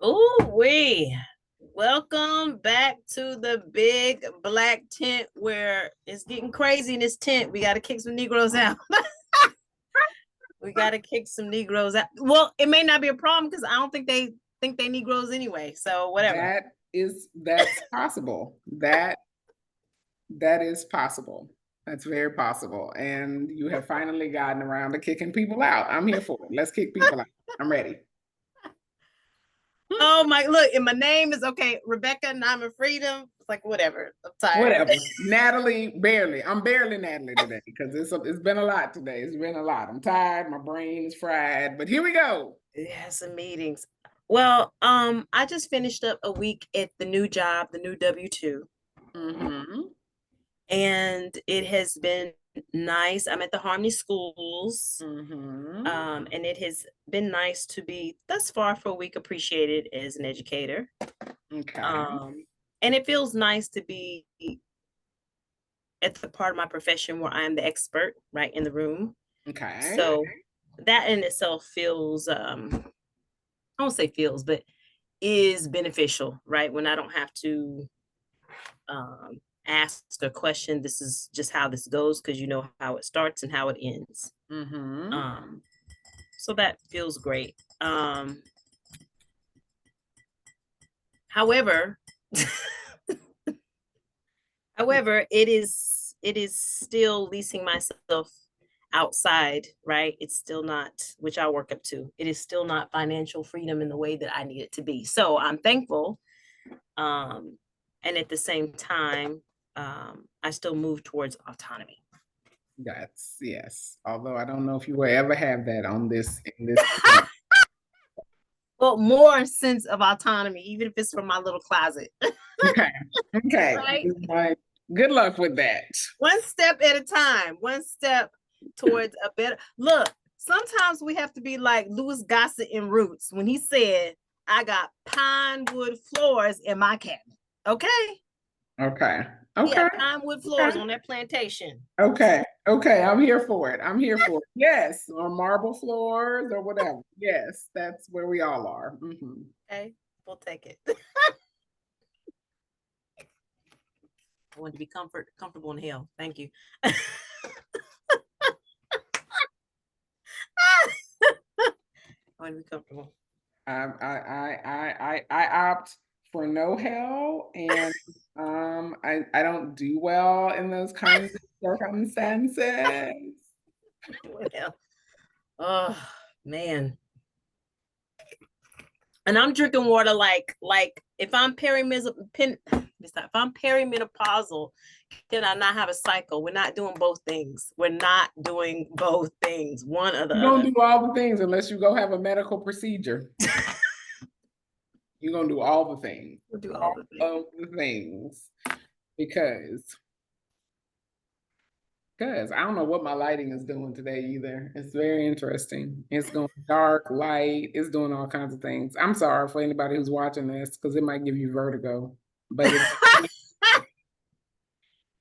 Ooh, welcome back to the big black tent where it's getting crazy in this tent. We got to kick some Negroes out. We got to kick some Negroes out. Well, it may not be a problem because I don't think they think they Negroes anyway. So whatever. That's possible. That is possible. That's very possible. And you have finally gotten around to kicking people out. I'm here for it. Let's kick people out. I'm ready. Oh my, look, and my name is okay, Rebecca, and I'm a freedom. It's like whatever. I'm tired. Whatever. Natalie, barely. I'm barely Natalie today because it's been a lot today. It's been a lot. I'm tired. My brain is fried. But here we go. Yeah, some meetings. Well, I just finished up a week at the new job, the new W-2. And it has been nice. I'm at the Harmony Schools. And it has been nice to be thus far for a week appreciated as an educator. Okay. And it feels nice to be at the part of my profession where I am the expert, right, in the room. Okay. So that in itself feels, I won't say feels, but is beneficial, right? When I don't have to ask a question, this is just how this goes because you know how it starts and how it ends. So that feels great. However, it is still leasing myself outside, right? It's still not, which I work up to. It is still not financial freedom in the way that I need it to be. So I'm thankful. And at the same time, I still move towards autonomy. That's yes. Although I don't know if you will ever have that in this. Well, more sense of autonomy, even if it's from my little closet. Okay. Right? Good luck with that. One step at a time. One step towards a better look. Sometimes we have to be like Louis Gossett in Roots when he said, "I got pine wood floors in my cabinet." Okay. Yeah, pine wood floors on that plantation. Okay. I'm here for it. Yes, or marble floors or whatever. Yes, that's where we all are. Okay, we'll take it. I want to be comfortable in hell. Thank you. I want to be comfortable. I opt for no hell, and I don't do well in those kinds of circumstances. Well, oh man. And I'm drinking water like if I'm perimenopausal, can I not have a cycle? We're not doing both things. One or the other. You don't do all the things unless you go have a medical procedure. You're gonna do all the things. We'll do all the things because I don't know what my lighting is doing today either. It's very interesting. It's going dark, light. It's doing all kinds of things. I'm sorry for anybody who's watching this because it might give you vertigo. But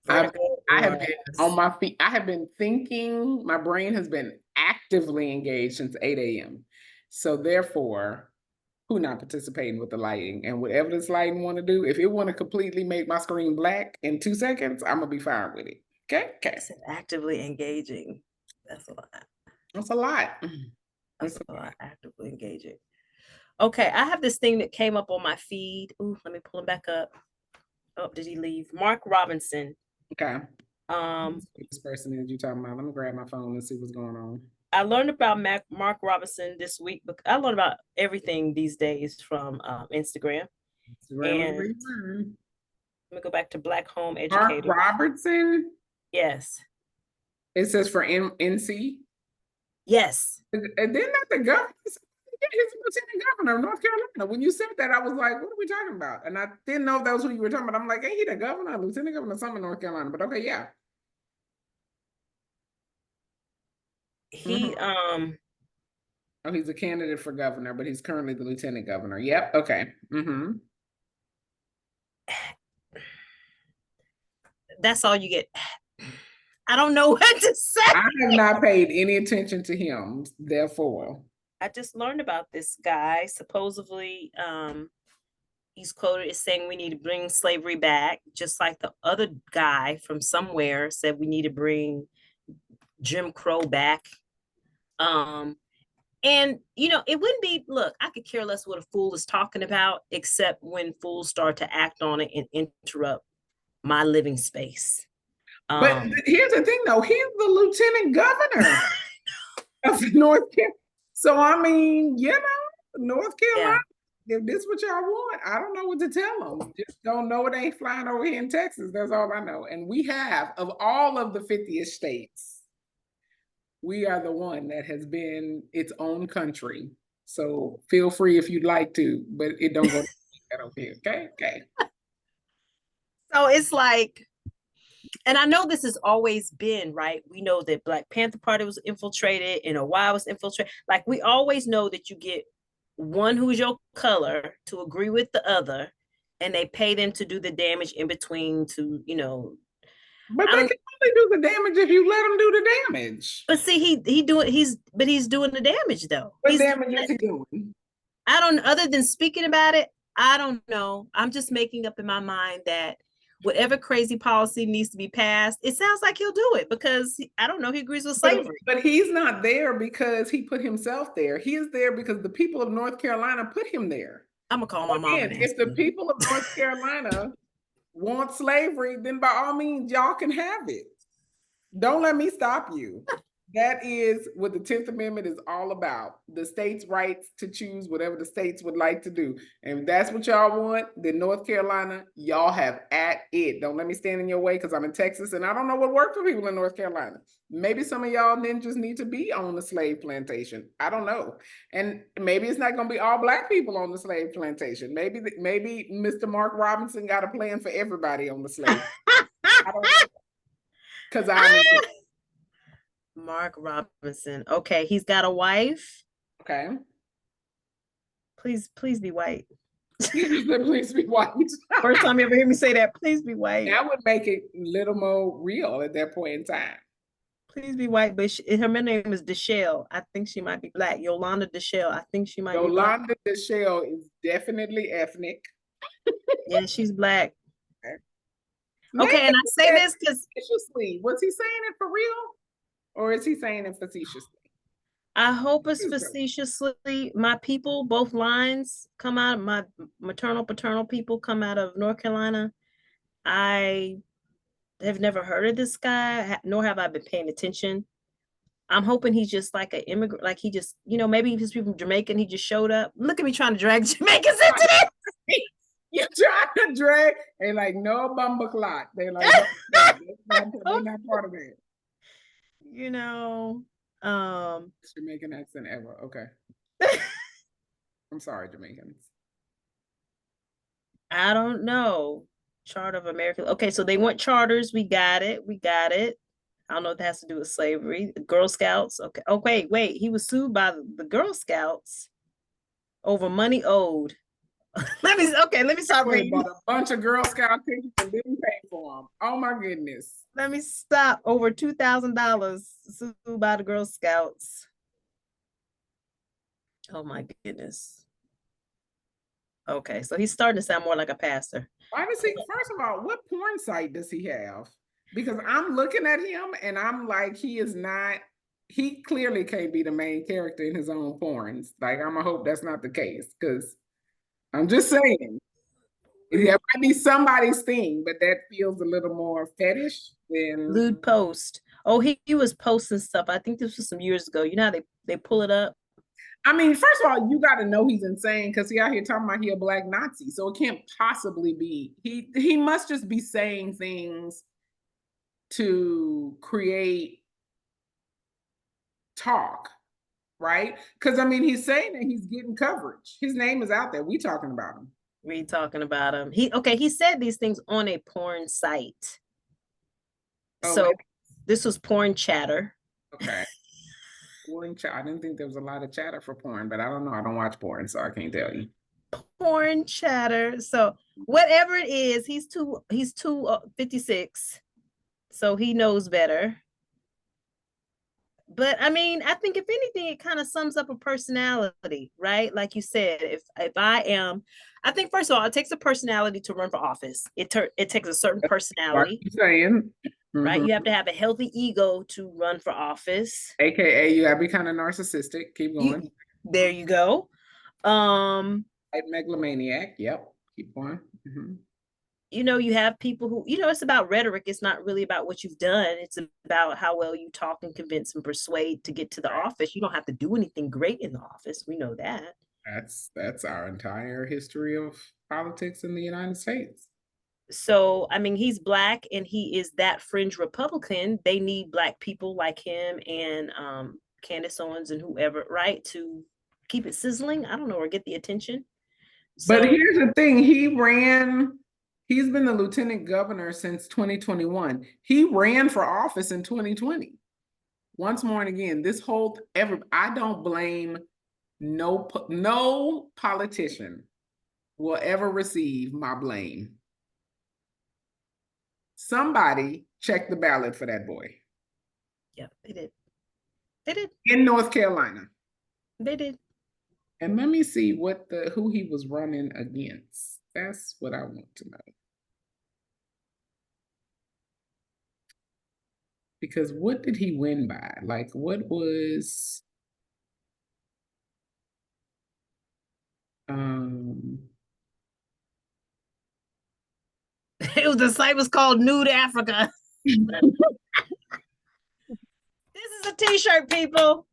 I have been on my feet. I have been thinking. My brain has been actively engaged since 8 a.m. So therefore, who not participating with the lighting? And whatever this lighting want to do, if it want to completely make my screen black in 2 seconds, I'm gonna be fine with it. Okay. Actively engaging. That's a lot. That's a lot. That's a lot. Actively engaging. Okay, I have this thing that came up on my feed. Ooh, let me pull him back up. Oh, did he leave? Mark Robinson. Okay. This person is you talking about? Let me grab my phone and see what's going on. I learned about Mark Robinson this week, but I learned about everything these days from Instagram. And let me go back to Black Home Educator. Mark Robertson? Yes. It says for NC? Yes. And then not the governor. He's lieutenant governor of North Carolina. When you said that, I was like, what are we talking about? And I didn't know if that was who you were talking about. I'm like, ain't he the governor, lieutenant governor, something in North Carolina? But okay, yeah. He oh, he's a candidate for governor, but he's currently the lieutenant governor. Yep. Okay. That's all you get. I don't know what to say. I have not paid any attention to him, therefore. I just learned about this guy. Supposedly, he's quoted as saying we need to bring slavery back, just like the other guy from somewhere said we need to bring Jim Crow back. Um, and it wouldn't be, look, I could care less what a fool is talking about, except when fools start to act on it and interrupt my living space. But here's the thing, though. He's the lieutenant governor of North Carolina. So, I mean, North Carolina, if this is what y'all want, I don't know what to tell them. Just don't know it ain't flying over here in Texas. That's all I know. And we have, of all of the 50-ish states, we are the one that has been its own country. So feel free if you'd like to, but it don't go that over here. Okay. So it's like, and I know this has always been, right? We know that Black Panther Party was infiltrated and Ohio was infiltrated. Like, we always know that you get one who's your color to agree with the other, and they pay them to do the damage in between to, But they can only do the damage if you let them do the damage. But see, he's doing the damage though. What damage is he doing? I don't, other than speaking about it, I don't know. I'm just making up in my mind that whatever crazy policy needs to be passed, it sounds like he'll do it because I don't know, he agrees with slavery. But he's not there because he put himself there. He is there because the people of North Carolina put him there. I'm gonna call my mom. If the people of North Carolina want slavery, then by all means, y'all can have it. Don't let me stop you. That is what the 10th Amendment is all about. The states' rights to choose whatever the states would like to do. And if that's what y'all want, then North Carolina, y'all have at it. Don't let me stand in your way because I'm in Texas and I don't know what worked for people in North Carolina. Maybe some of y'all ninjas need to be on the slave plantation. I don't know. And maybe it's not going to be all Black people on the slave plantation. Maybe Mr. Mark Robinson got a plan for everybody on the slave. I don't know. Because Mark Robinson. Okay, he's got a wife. Okay. Please be white. Please be white. First time you ever hear me say that, please be white. That would make it a little more real at that point in time. Please be white, but her name is Deshelle. I think she might be Black. Yolanda Deshelle. I think she might be Black. Yolanda Deshelle is definitely ethnic. Yeah, she's Black. Okay, and I say this because facetiously. Was he saying it for real? Or is he saying it facetiously? I hope it's facetiously. My people, both lines come out, my maternal, paternal people come out of North Carolina. I have never heard of this guy, nor have I been paying attention. I'm hoping he's just like an immigrant, like he just, maybe he's from Jamaica and he just showed up. Look at me trying to drag Jamaicans into this. You're trying to drag, they like, no bumble clot. They're like, they're not part of it. Jamaican accent ever. Okay. I'm sorry, Jamaicans. I don't know. Charter of America. Okay, so they want charters. We got it. I don't know if that has to do with slavery. The Girl Scouts. Okay. Oh, wait. He was sued by the Girl Scouts over money owed. Let me stop reading. Bought a bunch of Girl Scout tickets and didn't pay for them. Oh my goodness. Let me stop. Over $2,000 sued by the Girl Scouts. Oh my goodness. Okay, so he's starting to sound more like a pastor. Why does he, first of all, what porn site does he have? Because I'm looking at him and I'm like, he clearly can't be the main character in his own porns. Like, I'm gonna hope that's not the case, because I'm just saying, it might be somebody's thing, but that feels a little more fetish than lewd post. Oh, he was posting stuff. I think this was some years ago. You know how they pull it up? I mean, first of all, you got to know he's insane because he out here talking about he a Black Nazi. So it can't possibly be. He must just be saying things to create talk, right? Because I mean, he's saying that he's getting coverage. His name is out there. We talking about him. He said these things on a porn site. Oh, so this was Porn Chatter. Okay. I didn't think there was a lot of chatter for porn, but I don't know. I don't watch porn, so I can't tell you. Porn Chatter. So whatever it is, he's 256, so he knows better. But I mean, I think if anything, it kind of sums up a personality, right? Like you said, if I am, I think first of all, it takes a personality to run for office. It takes a certain What personality, you saying? right? Mm-hmm. You have to have a healthy ego to run for office. AKA, you gotta be kind of narcissistic. Keep going. There you go. Um, Like megalomaniac. Yep. Keep going. you have people who, it's about rhetoric. It's not really about what you've done. It's about how well you talk and convince and persuade to get to the Right. office. You don't have to do anything great in the office. We know that. That's our entire history of politics in the United States. So, I mean, he's black and he is that fringe Republican. They need black people like him and Candace Owens and whoever, right, to keep it sizzling. I don't know, or get the attention. But So, here's the thing, he's been the lieutenant governor since 2021. He ran for office in 2020. Once more and again, I don't blame no politician will ever receive my blame. Somebody check the ballot for that boy. yeah, they did. They did. In North Carolina. They did. And let me see who he was running against. That's what I want to know. Because what did he win by? Like, what was The site was called Nude Africa. This is a t-shirt, people.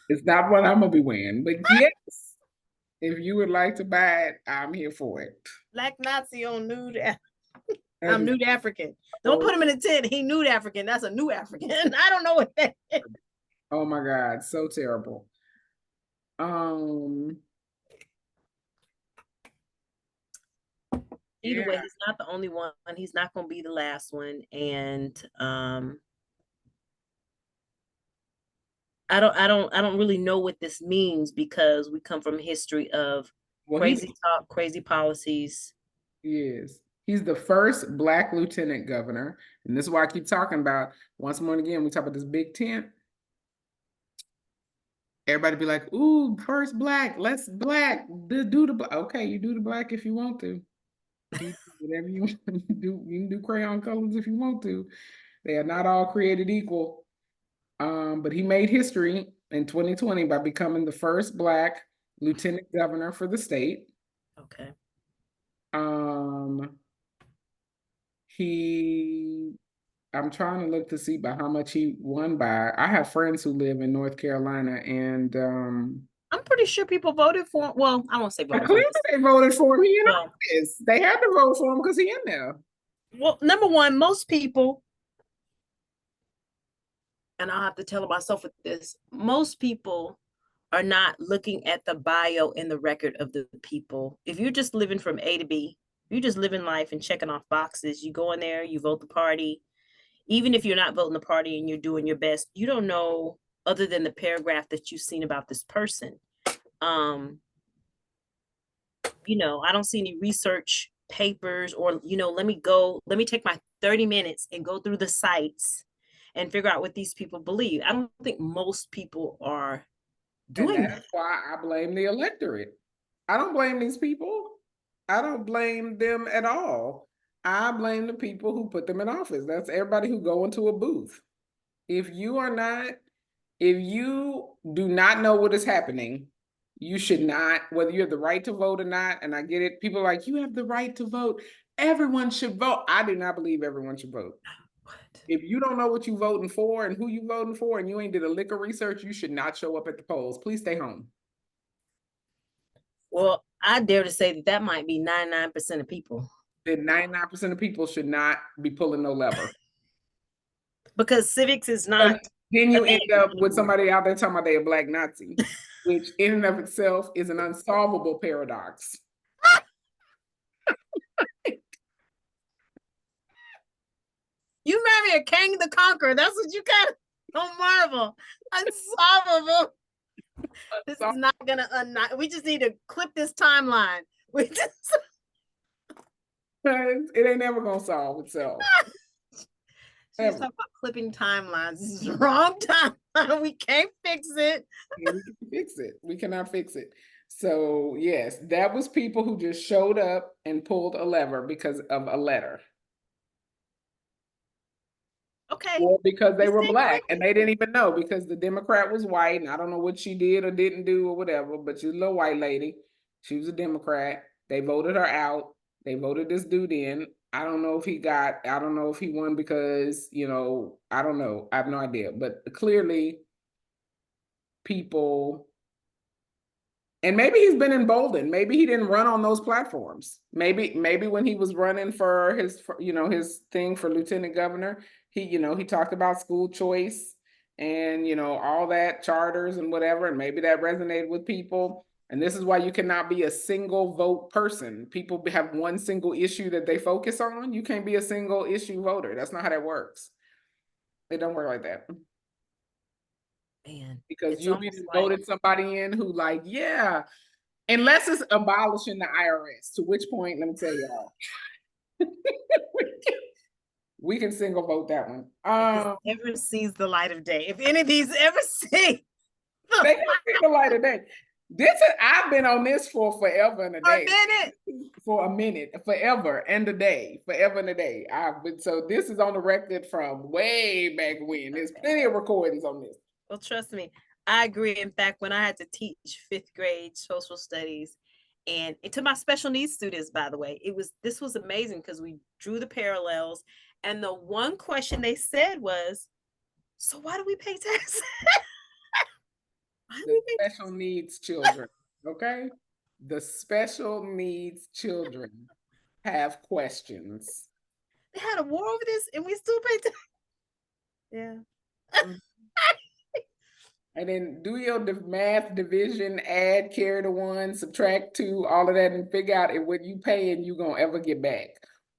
It's not what I'm gonna be wearing, but yes, if you would like to buy it, I'm here for it. Black Nazi on Nude. I'm Nude African. Don't put him in a tent. He Nude African. That's a new African. I don't know what that is. Oh my God, so terrible. Either way, he's not the only one. He's not going to be the last one. And I don't really know what this means because we come from a history of crazy talk, crazy policies. Yes. He's the first Black lieutenant governor. And this is why I keep talking about, once more and again, we talk about this big tent. Everybody be like, ooh, first Black, let's Black, do the Black. Okay, you do the Black if you want to. Do whatever you want to do. You can do crayon colors if you want to. They are not all created equal. But he made history in 2020 by becoming the first Black lieutenant governor for the state. Okay. I'm trying to look to see by how much he won by. I have friends who live in North Carolina, and I'm pretty sure people voted for him. Well, I won't say voted for him. They voted for him. He in office. They had to vote for him because he in there. Well, number one, most people, and I'll have to tell myself with this, most people are not looking at the bio and the record of the people. If you're just living from A to B, you're just living life and checking off boxes. You go in there, you vote the party. Even if you're not voting the party and you're doing your best, you don't know other than the paragraph that you've seen about this person. I don't see any research papers or, let me take my 30 minutes and go through the sites and figure out what these people believe. I don't think most people are doing that. That's why I blame the electorate. I don't blame these people. I don't blame them at all. I blame the people who put them in office. That's everybody who go into a booth. If you do not know what is happening, you should not, whether you have the right to vote or not, and I get it, people are like, you have the right to vote. Everyone should vote. I do not believe everyone should vote. What? If you don't know what you're voting for and who you're voting for, and you ain't did a lick of research, you should not show up at the polls. Please stay home. Well, I dare to say that might be 99% of people. That 99% of people should not be pulling no lever. Because civics is not. Then you end up with somebody out there talking about they a Black Nazi, which in and of itself is an unsolvable paradox. You marry a king the conqueror. That's what you got on Marvel. Unsolvable. This is not gonna we just need to clip this timeline. It ain't never gonna solve itself. She's talking about clipping timelines. This is the wrong time. We can't fix it. Yeah, we can fix it. We cannot fix it. So yes, that was people who just showed up and pulled a lever because of a letter. Okay. Or because they were Black and they didn't even know because the Democrat was white and I don't know what she did or didn't do or whatever, but she's a little white lady. She was a Democrat. They voted her out. They voted this dude in. I don't know if he won because, I don't know. I have no idea. But clearly people, and maybe he's been emboldened. Maybe he didn't run on those platforms. Maybe when he was running for his thing for lieutenant governor, he talked about school choice and all that charters and whatever, and maybe that resonated with people. And this is why you cannot be a single vote person. People have one single issue that they focus on. You can't be a single issue voter. That's not how that works. It don't work like that. Man, because you'll be voted somebody in who yeah, unless it's abolishing the IRS, to which point, let me tell y'all, we can single vote that one. If this ever sees the light of day, if any of these ever see they can see the light of day. I've been on this for forever and a day. For a minute, forever and a day, forever and a day. So this is on the record from way back when. There's plenty of recordings on this. Well, trust me, I agree. In fact, when I had to teach 5th grade social studies, and to my special needs students, by the way, this was amazing because we drew the parallels. And the one question they said was, so why do we pay taxes? The special needs children, okay? The special needs children have questions. They had a war over this and we still pay taxes. Yeah. And then do your math division, add, carry the 1, subtract 2, all of that, and figure out if what you pay and you gonna ever get back,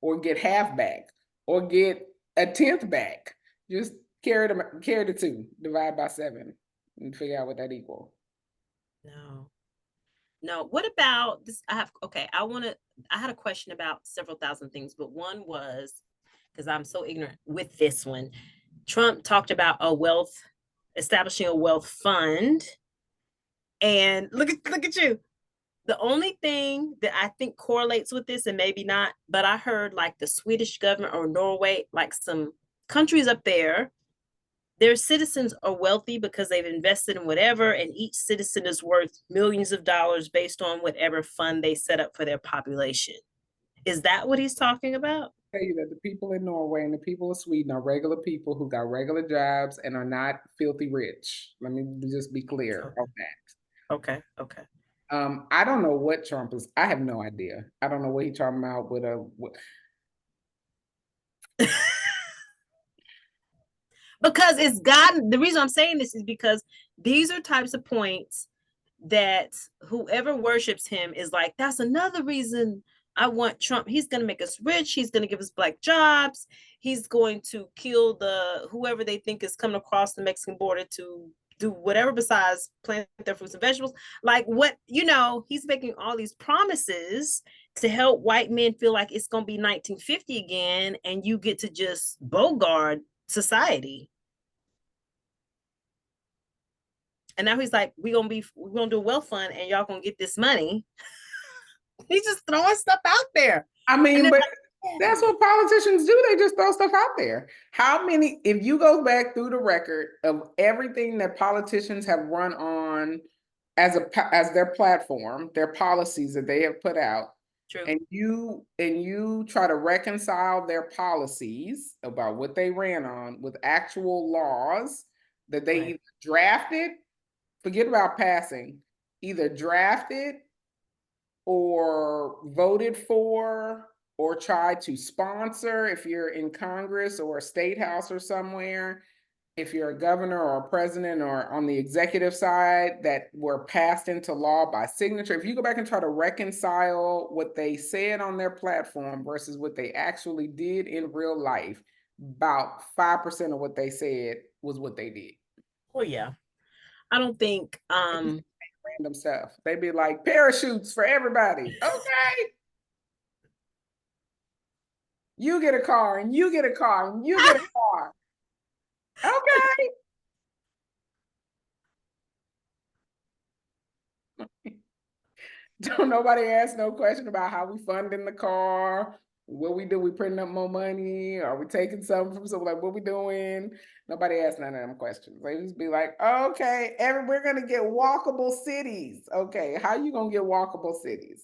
or get half back, or get a 10th back. Just carry the 2, divide by 7, and figure out what that equals. No. What about this? I had a question about several thousand things, but one was, because I'm so ignorant with this one, Trump talked about establishing a wealth fund. And look at you. The only thing that I think correlates with this, and maybe not, but I heard like the Swedish government or Norway, like some countries up there, their citizens are wealthy because they've invested in whatever, and each citizen is worth millions of dollars based on whatever fund they set up for their population. Is that what he's talking about? Tell you that the people in Norway and the people of Sweden are regular people who got regular jobs and are not filthy rich. Let me just be clear on that. Okay. I don't know what Trump is. I have no idea. I don't know what he's talking about with because the reason I'm saying this is because these are types of points that whoever worships him is like, that's another reason I want Trump. He's going to make us rich. He's going to give us Black jobs. He's going to kill whoever they think is coming across the Mexican border to do whatever besides plant their fruits and vegetables. Like he's making all these promises to help white men feel like it's going to be 1950 again, and you get to just bogart society. And now he's like, we're gonna do a wealth fund and y'all gonna get this money. He's just throwing stuff out there. I mean, but that's what politicians do. They just throw stuff out there. If you go back through the record of everything that politicians have run on as their platform, their policies that they have put out, True. and you try to reconcile their policies about what they ran on with actual laws that they either drafted, forget about passing, either drafted or voted for or tried to sponsor if you're in Congress or a state house or somewhere, if you're a governor or a president or on the executive side, that were passed into law by signature. If you go back and try to reconcile what they said on their platform versus what they actually did in real life, about 5% of what they said was what they did. Oh yeah. I don't think random stuff. They'd be like, parachutes for everybody. Okay. You get a car, and you get a car, and you get a car. Okay. Don't nobody ask no question about how we funding the car, what we do, we printing up more money, are we taking something from someone, like what we doing? Nobody asks none of them questions. They just be like, okay, we're gonna get walkable cities. Okay, how you gonna get walkable cities?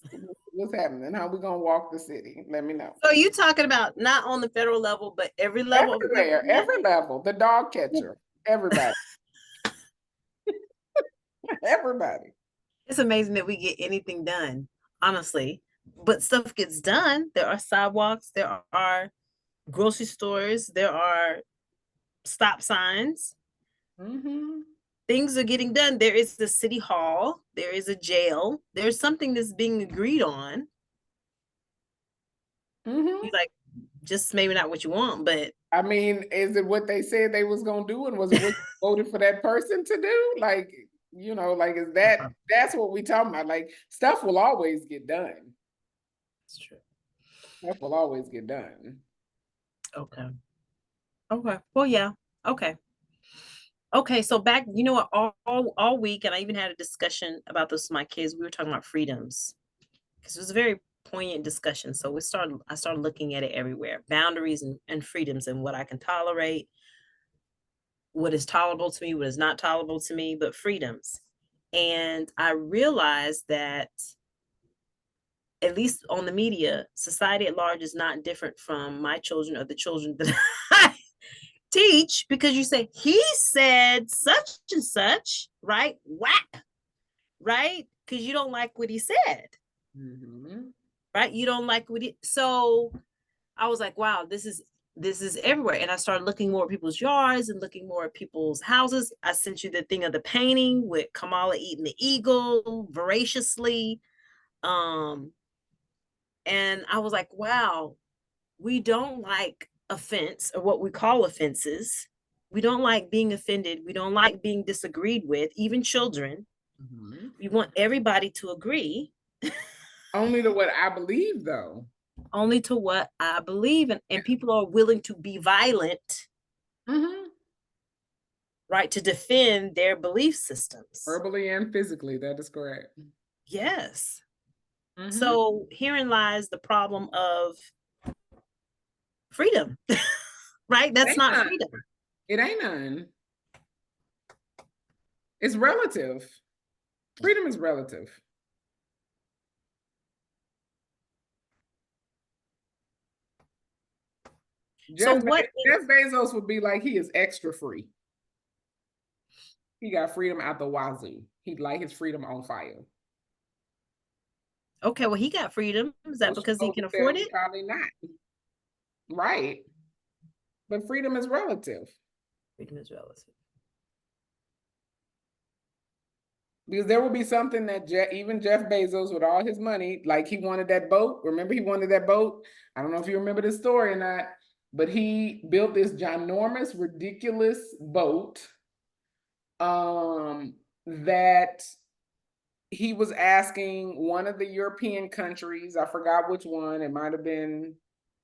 What's happening? How we gonna walk the city? Let me know. So you talking about not on the federal level, but every level of Everywhere, government? every level, the dog catcher, everybody. Everybody. It's amazing that we get anything done, honestly. But stuff gets done. There are sidewalks, there are grocery stores, there are stop signs. Mm-hmm. Things are getting done. There is the city hall, there is a jail, there's something that's being agreed on. Mm-hmm. He's like, just maybe not what you want, but I mean, is it what they said they was gonna do, and was it what you voted for that person to do? Like, like is that's what we talking about? Like, stuff will always get done. it's true. Stuff will always get done. Okay. Okay. Well, yeah. Okay. Okay. So back, you know what, all week, and I even had a discussion about this with my kids. We were talking about freedoms because it was a very poignant discussion. So I started looking at it everywhere, boundaries and freedoms and what I can tolerate, what is tolerable to me, what is not tolerable to me, but freedoms. And I realized that at least on the media, society at large is not different from my children or the children that I teach, because you say, he said such and such, right? Whack, right? Because you don't like what he said, Mm-hmm. right? You don't like what he, so I was like, wow, this is everywhere. And I started looking more at people's yards and looking more at people's houses. I sent you the thing of the painting with Kamala eating the eagle voraciously. And I was like, wow, we don't like offense or what we call offenses. We don't like being offended. We don't like being disagreed with, even children. Mm-hmm. We want everybody to agree Only to what I believe, though. only to what I believe. And people are willing to be violent, Mm-hmm. right, to defend their belief systems. Verbally and physically, that is correct. Yes. Mm-hmm. So herein lies the problem of freedom, right? It That's ain't not none. freedom. It ain't none. It's relative. Freedom is relative. So Jeff, what Jeff Bezos would be like, he is extra free. He got freedom out the wazoo. He'd light his freedom on fire. okay, well, he got freedom. Is that Most because he people can would afford say it? probably not. Right. But freedom is relative. Freedom is relative. Because there will be something that even Jeff Bezos, with all his money, like he wanted that boat. Remember, he wanted that boat. I don't know if you remember the story or not, but he built this ginormous, ridiculous boat that he was asking one of the European countries, I forgot which one, it might have been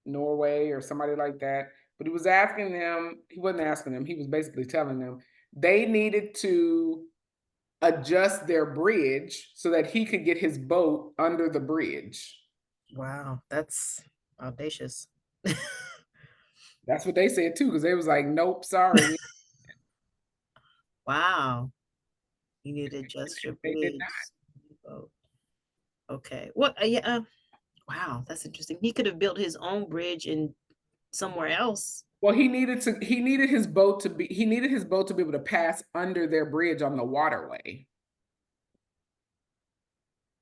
Norway or somebody like that, but he was asking them, he wasn't asking them, he was basically telling them they needed to adjust their bridge so that he could get his boat under the bridge. Wow, that's audacious. That's what they said too, because they was like, nope, sorry. Wow. You need to adjust your They did bridge. not. Oh, okay. What? Yeah. Wow, that's interesting. He could have built his own bridge in somewhere else. Well, he needed his boat to be able to pass under their bridge on the waterway.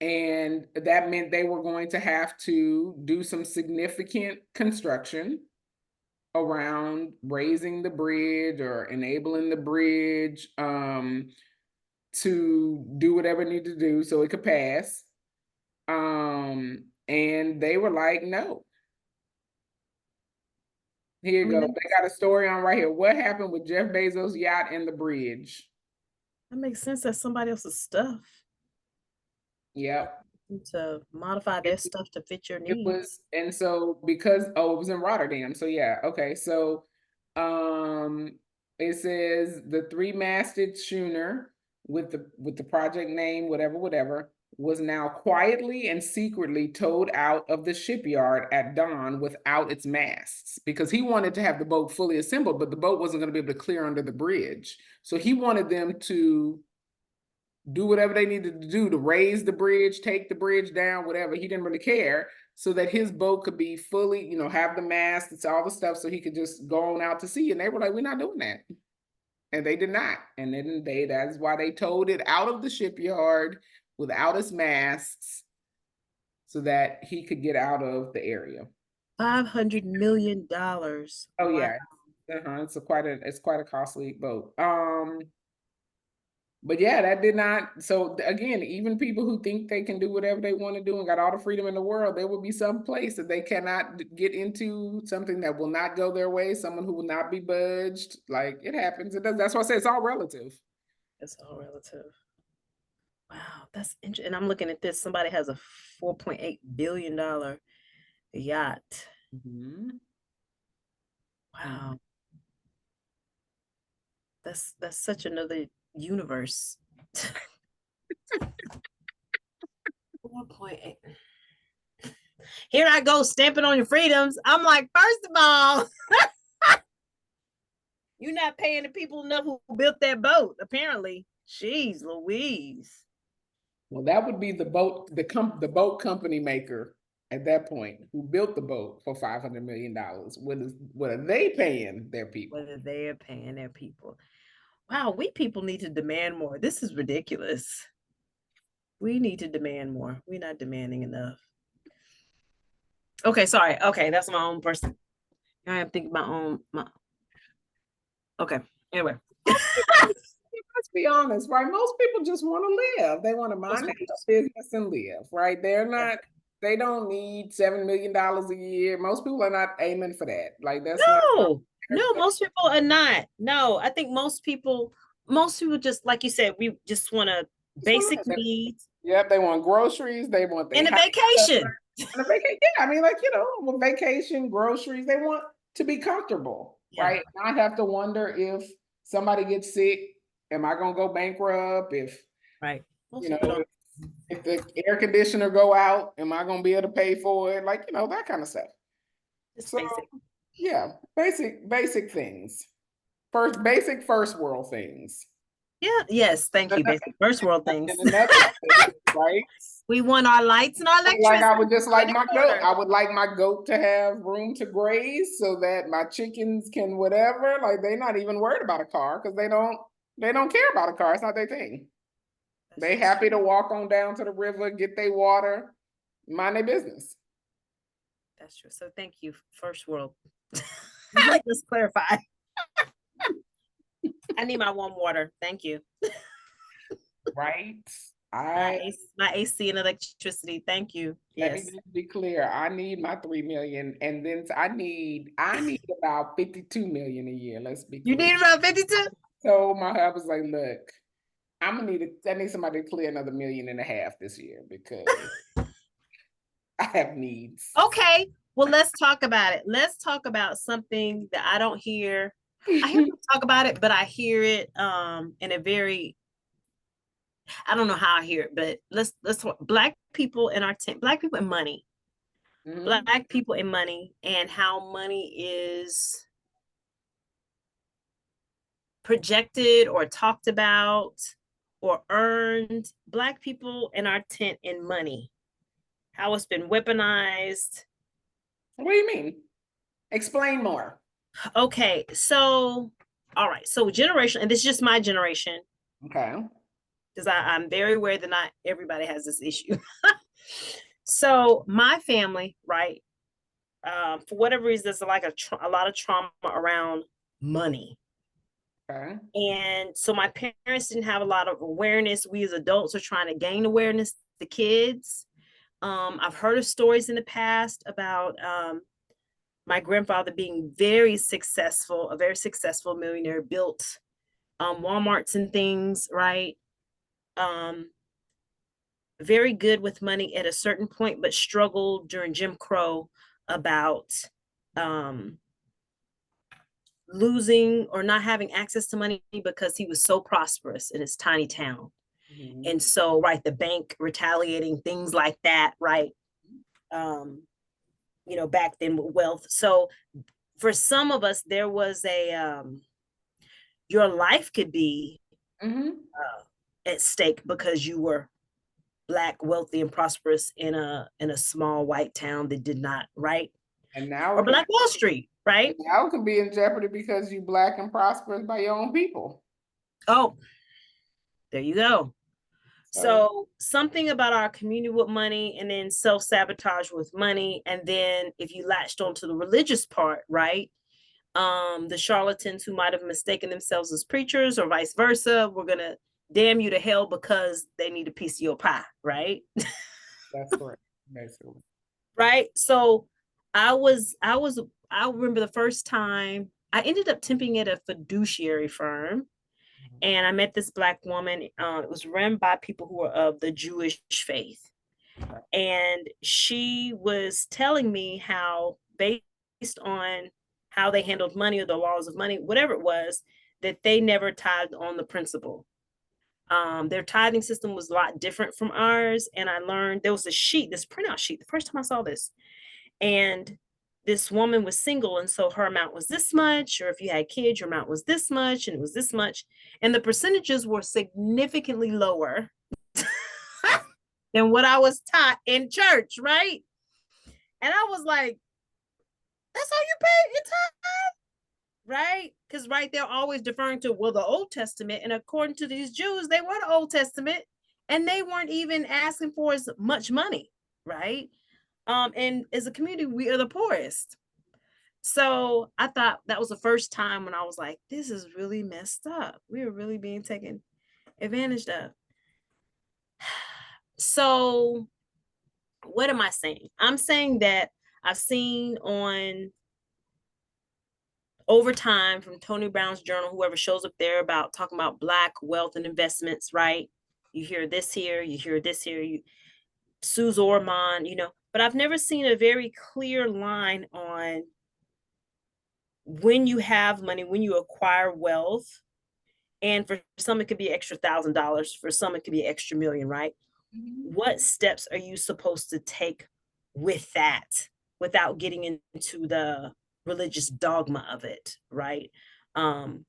And that meant they were going to have to do some significant construction around raising the bridge or enabling the bridge to do whatever it needed to do so it could pass. And they were like, no. Here I you mean, go. They got a story on right here. What happened with Jeff Bezos' yacht and the bridge? that makes sense. That's somebody else's stuff. Yep. To modify their stuff to fit your It needs. was, and so because, oh, it was in Rotterdam. So yeah, okay. So it says the three-masted schooner with the project name, whatever, was now quietly and secretly towed out of the shipyard at dawn without its masts because he wanted to have the boat fully assembled, but the boat wasn't going to be able to clear under the bridge. So he wanted them to do whatever they needed to do to raise the bridge, take the bridge down, whatever. He didn't really care, so that his boat could be fully, have the mast, it's all the stuff, so he could just go on out to sea. And they were like, "We're not doing that," and they did not. And then that's why they towed it out of the shipyard without its masts, so that he could get out of the area. $500 million. Oh Wow. yeah, it's quite a costly boat. But yeah, that did not. So again, even people who think they can do whatever they want to do and got all the freedom in the world, there will be some place that they cannot get into, something that will not go their way, someone who will not be budged. Like, it happens. It does. That's why I say it's all relative. It's all relative. Wow, that's interesting. And I'm looking at this. Somebody has a $4.8 billion yacht. Mm-hmm. Wow. That's such another universe. 4.8. Here I go stamping on your freedoms. I'm like, first of all, you're not paying the people enough who built that boat, apparently. Jeez Louise. Well, that would be the boat company maker at that point who built the boat for $500 million. What are they paying their people? Whether they are paying their people. Wow, we people need to demand more. This is ridiculous. We need to demand more. We're not demanding enough. Okay, sorry. Okay, that's my own person. I am thinking my okay. Anyway. Let's be honest, right? Most people just want to live. They want to mind their business and live, right? They don't need $7 million a year. Most people are not aiming for that. Like, that's not. No, most people are not. No, I think most people just, like you said, we just want to basic needs. Yep, they want groceries. They want and a vacation. And a vacation. Yeah, I mean, like, vacation, groceries. They want to be comfortable, right? Not have to wonder if somebody gets sick. Am I gonna go bankrupt? If if the air conditioner go out, am I gonna be able to pay for it? Like, that kind of stuff. Just basic. Yeah, basic things. First world things. Yeah, yes, thank you. Basic first world things. Right? We want our lights and our electricity. Like, I would just like my goat. I would like my goat to have room to graze so that my chickens can whatever. Like, they're not even worried about a car because they don't care about a car. It's not their thing. They happy to walk on down to the river, get their water, mind their business. That's true. So thank you, first world. Let's clarify. I need my warm water. Thank you. Right. My AC and electricity. Thank you. Let me just be clear. I need my 3 million, and then I need about 52 million a year. Let's be clear. You need about 52? So my husband was like, look, I need somebody to clear another 1.5 million this year because I have needs. Okay. Well, let's talk about it. Let's talk about something that I don't hear. I hear people talk about it, but I hear it in a very, I don't know how I hear it, but let's talk Black people in our tent, Black people and money. Mm-hmm. Black people and money, and how money is projected or talked about or earned. Black people in our tent and money, how it's been weaponized. What do you mean? Explain more. Okay, so all right, so generation, and this is just my generation. Okay. Because I'm very aware that not everybody has this issue. So my family, right, for whatever reason, there's like a lot of trauma around money. Okay. And so my parents didn't have a lot of awareness. We as adults are trying to gain awareness, the kids. I've heard of stories in the past about my grandfather being a very successful millionaire, built Walmarts and things, right? very good with money at a certain point, but struggled during Jim Crow about um, losing or not having access to money because he was so prosperous in his tiny town. Mhm. And so, right, the bank retaliating, things like that, right? Um, back then with wealth. So for some of us, there was your life could be Mhm. at stake because you were Black, wealthy, and prosperous in a small white town that did not, right? And now Or it can Black Wall Street, right? be in jeopardy because you Black and prosperous by your own people. Oh, there you go. So So something about our community with money, and then self-sabotage with money. And then if you latched onto the religious part, right? The charlatans who might have mistaken themselves as preachers or vice versa, we're gonna damn you to hell because they need a piece of your pie, right? that's correct, basically. Right. So I remember the first time I ended up temping at a fiduciary firm, and I met this Black woman. It was run by people who were of the Jewish faith. And she was telling me how, based on how they handled money or the laws of money, whatever it was, that they never tithed on the principal. Their tithing system was a lot different from ours. And I learned there was a sheet, this printout sheet, the first time I saw this. And this woman was single. And so her amount was this much, or if you had kids, your amount was this much, and it was this much. And the percentages were significantly lower than what I was taught in church, right? And I was like, that's how you pay your time, right? Because right, they're always deferring to, well, the Old Testament. And according to these Jews, they were the Old Testament, and they weren't even asking for as much money, right? And as a community, we are the poorest. So I thought that was the first time when I was like, this is really messed up. We are really being taken advantage of. So what am I saying? I'm saying that I've seen on over time from Tony Brown's journal, whoever shows up there about talking about Black wealth and investments, right? You hear this here, you hear this here, Suze Orman, but I've never seen a very clear line on when you have money, when you acquire wealth. And for some, it could be extra $1,000. For some, it could be extra million, right? Mhm. What steps are you supposed to take with that without getting into the religious dogma of it, right? Um,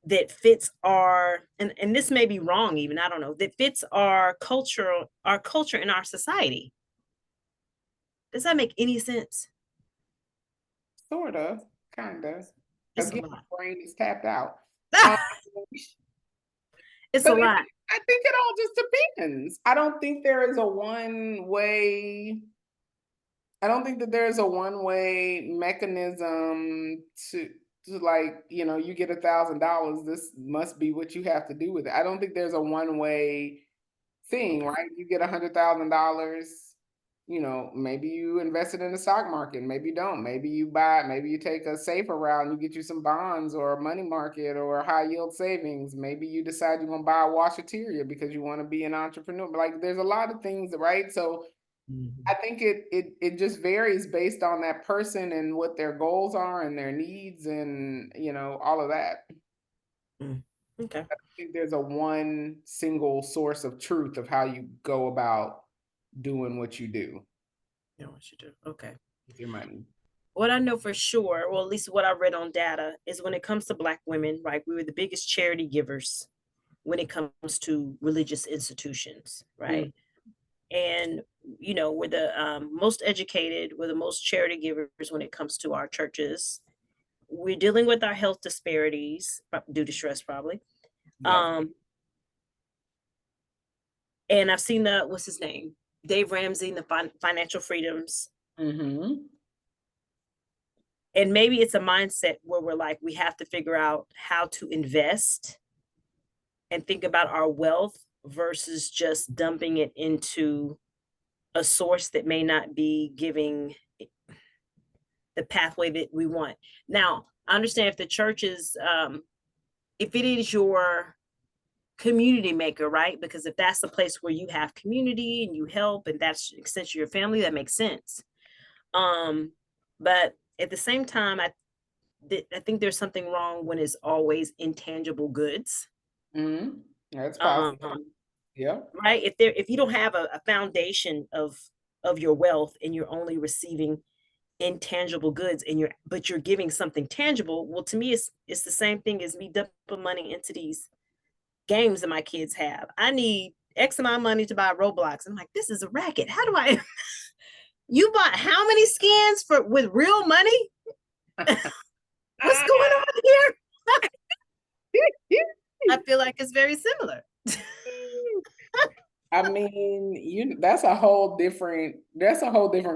that fits and this may be wrong even, I don't know, that fits our culture and our society. Does that make any sense? Sort of, kind of. It's a Again, lot. brain is tapped out. Um, It's but a lot. I think it all just depends. I don't think there is a one way. I don't think that there's a one way mechanism to like, you get $1,000. This must be what you have to do with it. I don't think there's a one way thing, right? You get $100,000. Maybe you invest it in the stock market, maybe you don't. Maybe you take a safer route and you get you some bonds or a money market or high yield savings. Maybe you decide you're gonna buy a washateria because you want to be an entrepreneur. But like there's a lot of things, right? So I think it just varies based on that person and what their goals are and their needs and all of that. Mm. Okay. I think there's a one single source of truth of how you go about doing what you do You know what you do. Okay. with your money. What I know for sure, well, at least what I read on data, is when it comes to Black women, right, we were the biggest charity givers when it comes to religious institutions, Mm. right? And, we're the most educated, we're the most charity givers when it comes to our churches. We're dealing with our health disparities due to stress, probably. Yes. Um, and I've seen what's his name? Dave Ramsey, the financial freedoms. Mm-hmm. And maybe it's a mindset where we're like, we have to figure out how to invest and think about our wealth versus just dumping it into a source that may not be giving the pathway that we want. Now, I understand if the church is, if it is your community maker, right? Because if that's the place where you have community and you help and that's an extension of your family, that makes sense. But at the same time, I think there's something wrong when it's always intangible goods. That's Um, possible. Yeah. right. If you don't have a foundation of your wealth and you're only receiving intangible goods and you're giving something tangible, well, to me it's the same thing as me dumping money into these games that my kids have. I need X amount of money to buy Roblox. I'm like, this is a racket. How do I you bought how many skins for with real money? What's going on here? I feel like it's very similar. I mean, that's a whole different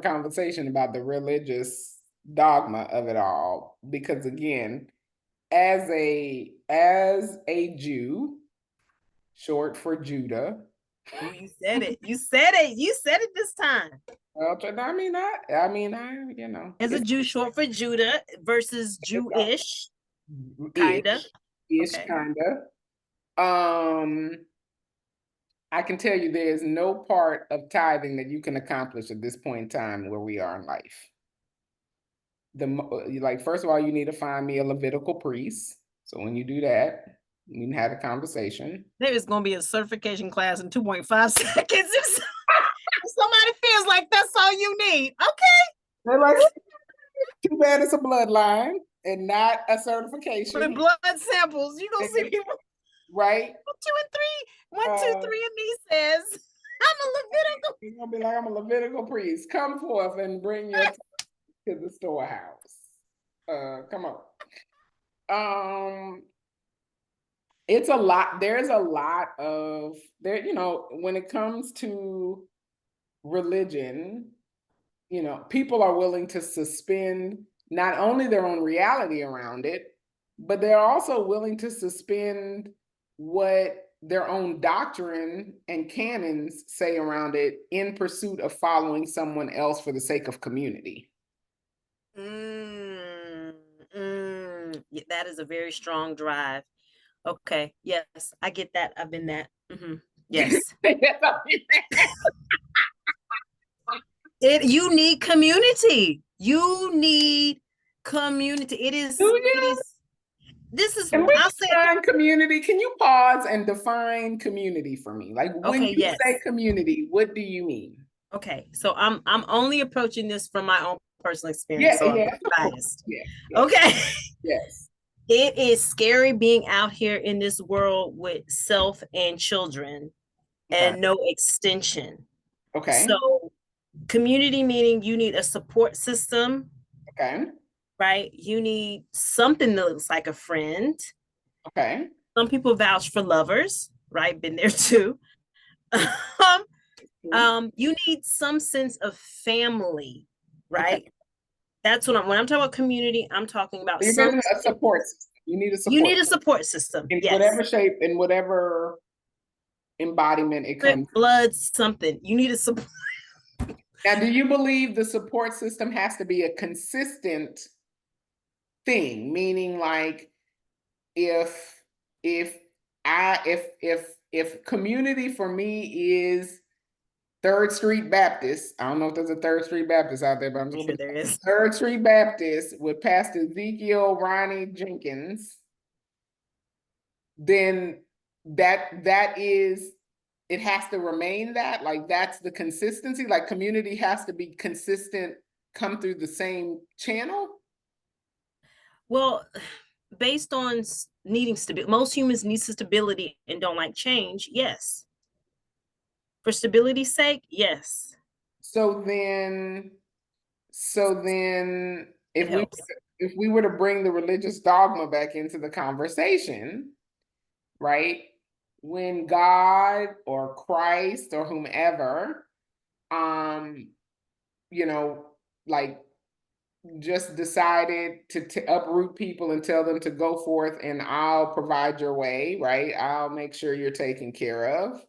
conversation about the religious dogma of it all. Because again, as a Jew, short for Judah. Ooh, you said it. You said it. You said it this time. Well, I As a Jew, short for Judah versus Jewish, kinda. ish, Okay. kinda. I can tell you there is no part of tithing that you can accomplish at this point in time where we are in life. First of all, you need to find me a Levitical priest. So when you do that, we can have a conversation. There is going to be a certification class in 2.5 seconds. If somebody feels like that's all you need, okay. They're like, too bad it's a bloodline and not a certification. With blood samples, you gonna see people. Right. 2 and 3. 1, 2, 3, and me says, I'm a Levitical. You're gonna be like, I'm a Levitical priest. Come forth and bring your to the storehouse. Come on. It's a lot. There's a lot of there, when it comes to religion, people are willing to suspend not only their own reality around it, but they're also willing to suspend what their own doctrine and canons say around it in pursuit of following someone else for the sake of community. That is a very strong drive. Okay. Yes, I get that. I've been that. Yes. You need community. You need community. It is. This is. Can we define community? Can you pause and define community for me? Like when you say community, what do you mean? Okay, so I'm only approaching this from my own personal experience. So I'm biased. Okay. Yes. It is scary being out here in this world with self and children and no extension. Okay. So community meaning you need a support system. Okay. Right? You need something that looks like a friend. Okay. Some people vouch for lovers, right? Been there too. You need some sense of family, right? Okay. That's when I'm talking about community, I'm talking about a support system. You need a support system. In whatever shape, in whatever embodiment it comes. Blood, something. You need a support. Now, do you believe the support system has to be a consistent thing? Meaning like if community for me is 3rd Street Baptist. I don't know if there's a 3rd Street Baptist out there, but I'm just sure there is. 3rd Street Baptist with Pastor Ezekiel Ronnie Jenkins. Then that is, it has to remain that. Like that's the consistency. Like community has to be consistent, come through the same channel. Well, based on needing stability, most humans need stability and don't like change. Yes. For stability's sake, yes. So then if we were to bring the religious dogma back into the conversation, right? When God or Christ or whomever, like just decided to uproot people and tell them to go forth and I'll provide your way, right? I'll make sure you're taken care of.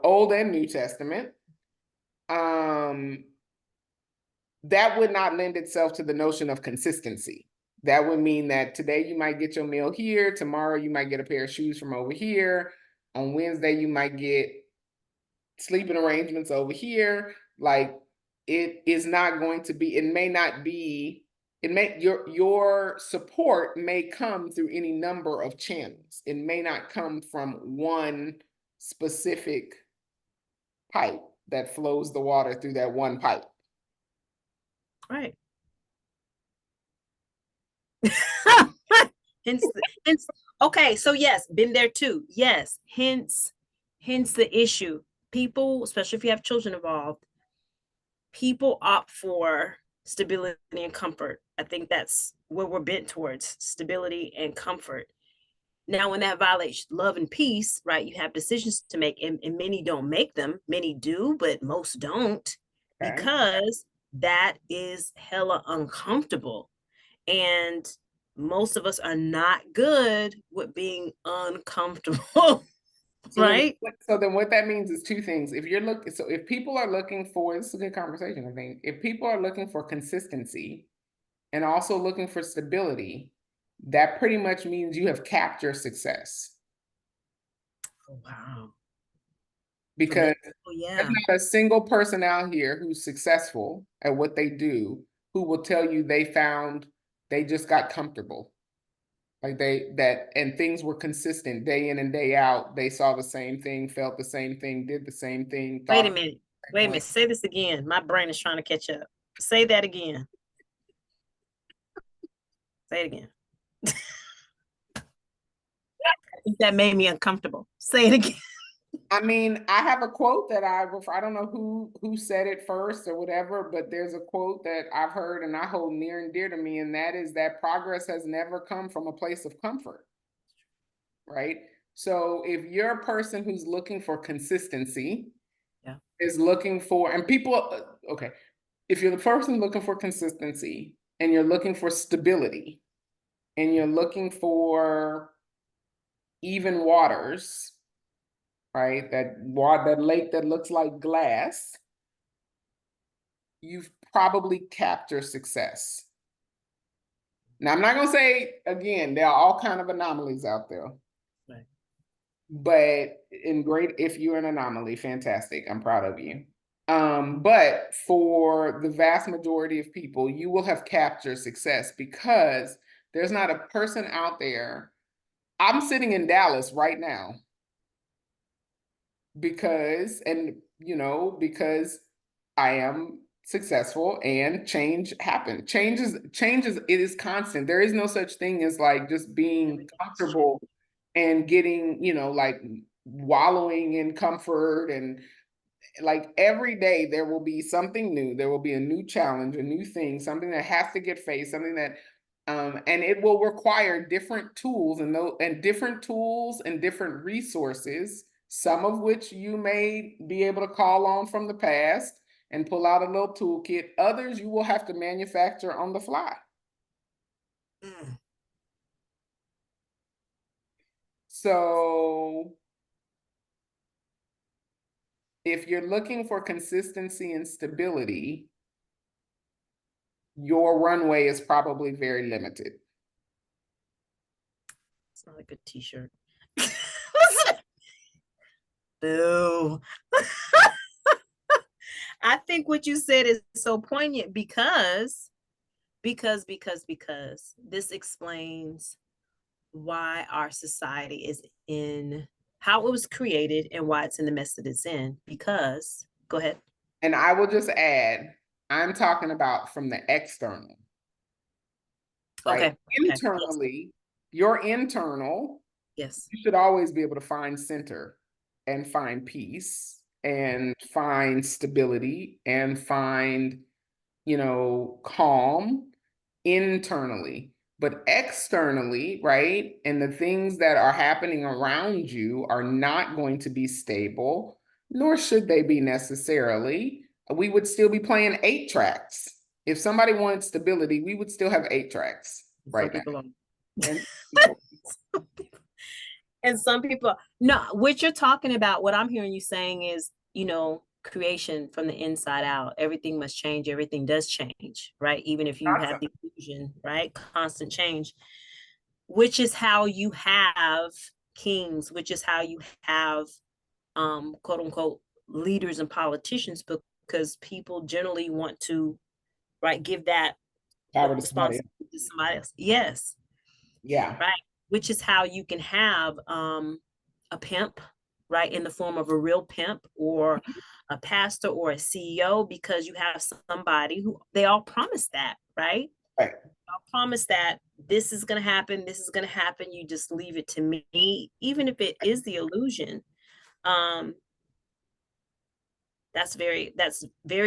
Old and New Testament. That would not lend itself to the notion of consistency. That would mean that today you might get your meal here, tomorrow you might get a pair of shoes from over here, on Wednesday you might get sleeping arrangements over here. Like, it is not going to be, it may not be, it may, your support may come through any number of channels. It may not come from one specific pipe that flows the water through that one pipe. Right. hence, okay, so yes, been there too. Yes, hence the issue. People, especially if you have children involved, people opt for stability and comfort. I think that's what we're bent towards, stability and comfort. Now, when that violates love and peace, right, you have decisions to make, and many don't make them. Many do, but most don't, Okay. because that is hella uncomfortable. And most of us are not good with being uncomfortable. Right? So then what that means is two things. If you're looking, so if people are looking for, this is a good conversation, I think. If people are looking for consistency and also looking for stability, that pretty much means you have capped your success. Oh, wow. Because yeah, there's not a single person out here who's successful at what they do who will tell you they just got comfortable. Like and things were consistent day in and day out. They saw the same thing, felt the same thing, did the same thing. Wait a minute. Say this again. My brain is trying to catch up. Say that again. Say it again. I think that made me uncomfortable. Say it again. I mean, I have a quote that I don't know who said it first or whatever, but there's a quote that I've heard and I hold near and dear to me, and that is that progress has never come from a place of comfort. Right? So if you're a person who's looking for consistency, is looking for, and people, okay, if you're the person looking for consistency and you're looking for stability and you're looking for even waters, right? That lake that looks like glass, you've probably capped your success. Now, I'm not going to say, again, there are all kinds of anomalies out there. Right. But if you're an anomaly, fantastic. I'm proud of you. But for the vast majority of people, you will have capped your success because there's not a person out there. I'm sitting in Dallas right now because I am successful and change happened. Change is, it is constant. There is no such thing as like just being comfortable and getting, like wallowing in comfort, and like every day there will be something new. There will be a new challenge, a new thing, something that has to get faced, something that and it will require different tools and different resources, some of which you may be able to call on from the past and pull out a little toolkit. Others you will have to manufacture on the fly. So if you're looking for consistency and stability, your runway is probably very limited. It's not a good t-shirt. Boo. I think what you said is so poignant because this explains why our society is in, how it was created and why it's in the mess that it's in. Because, go ahead. And I will just add, I'm talking about from the external. Right? Okay. Internally, yes. Your internal, yes, you should always be able to find center and find peace and find stability and find, calm internally. But externally, right? And the things that are happening around you are not going to be stable, nor should they be necessarily. We would still be playing 8 tracks. If somebody wanted stability, we would still have 8 tracks right now. And some people, no, what you're talking about, what I'm hearing you saying is, creation from the inside out. Everything must change. Everything does change, right? Even if you have the illusion, right? Constant change, which is how you have kings, which is how you have quote unquote leaders and politicians, because people generally want to, right, give that Power to somebody else. responsibility to somebody else. Yes. Yeah. Right. Which is how you can have a pimp, right, in the form of a real pimp or a pastor or a CEO, because you have somebody who they all promise that, right? Right. I'll promise that this is going to happen. This is going to happen. You just leave it to me, even if it is the illusion. Um, that's very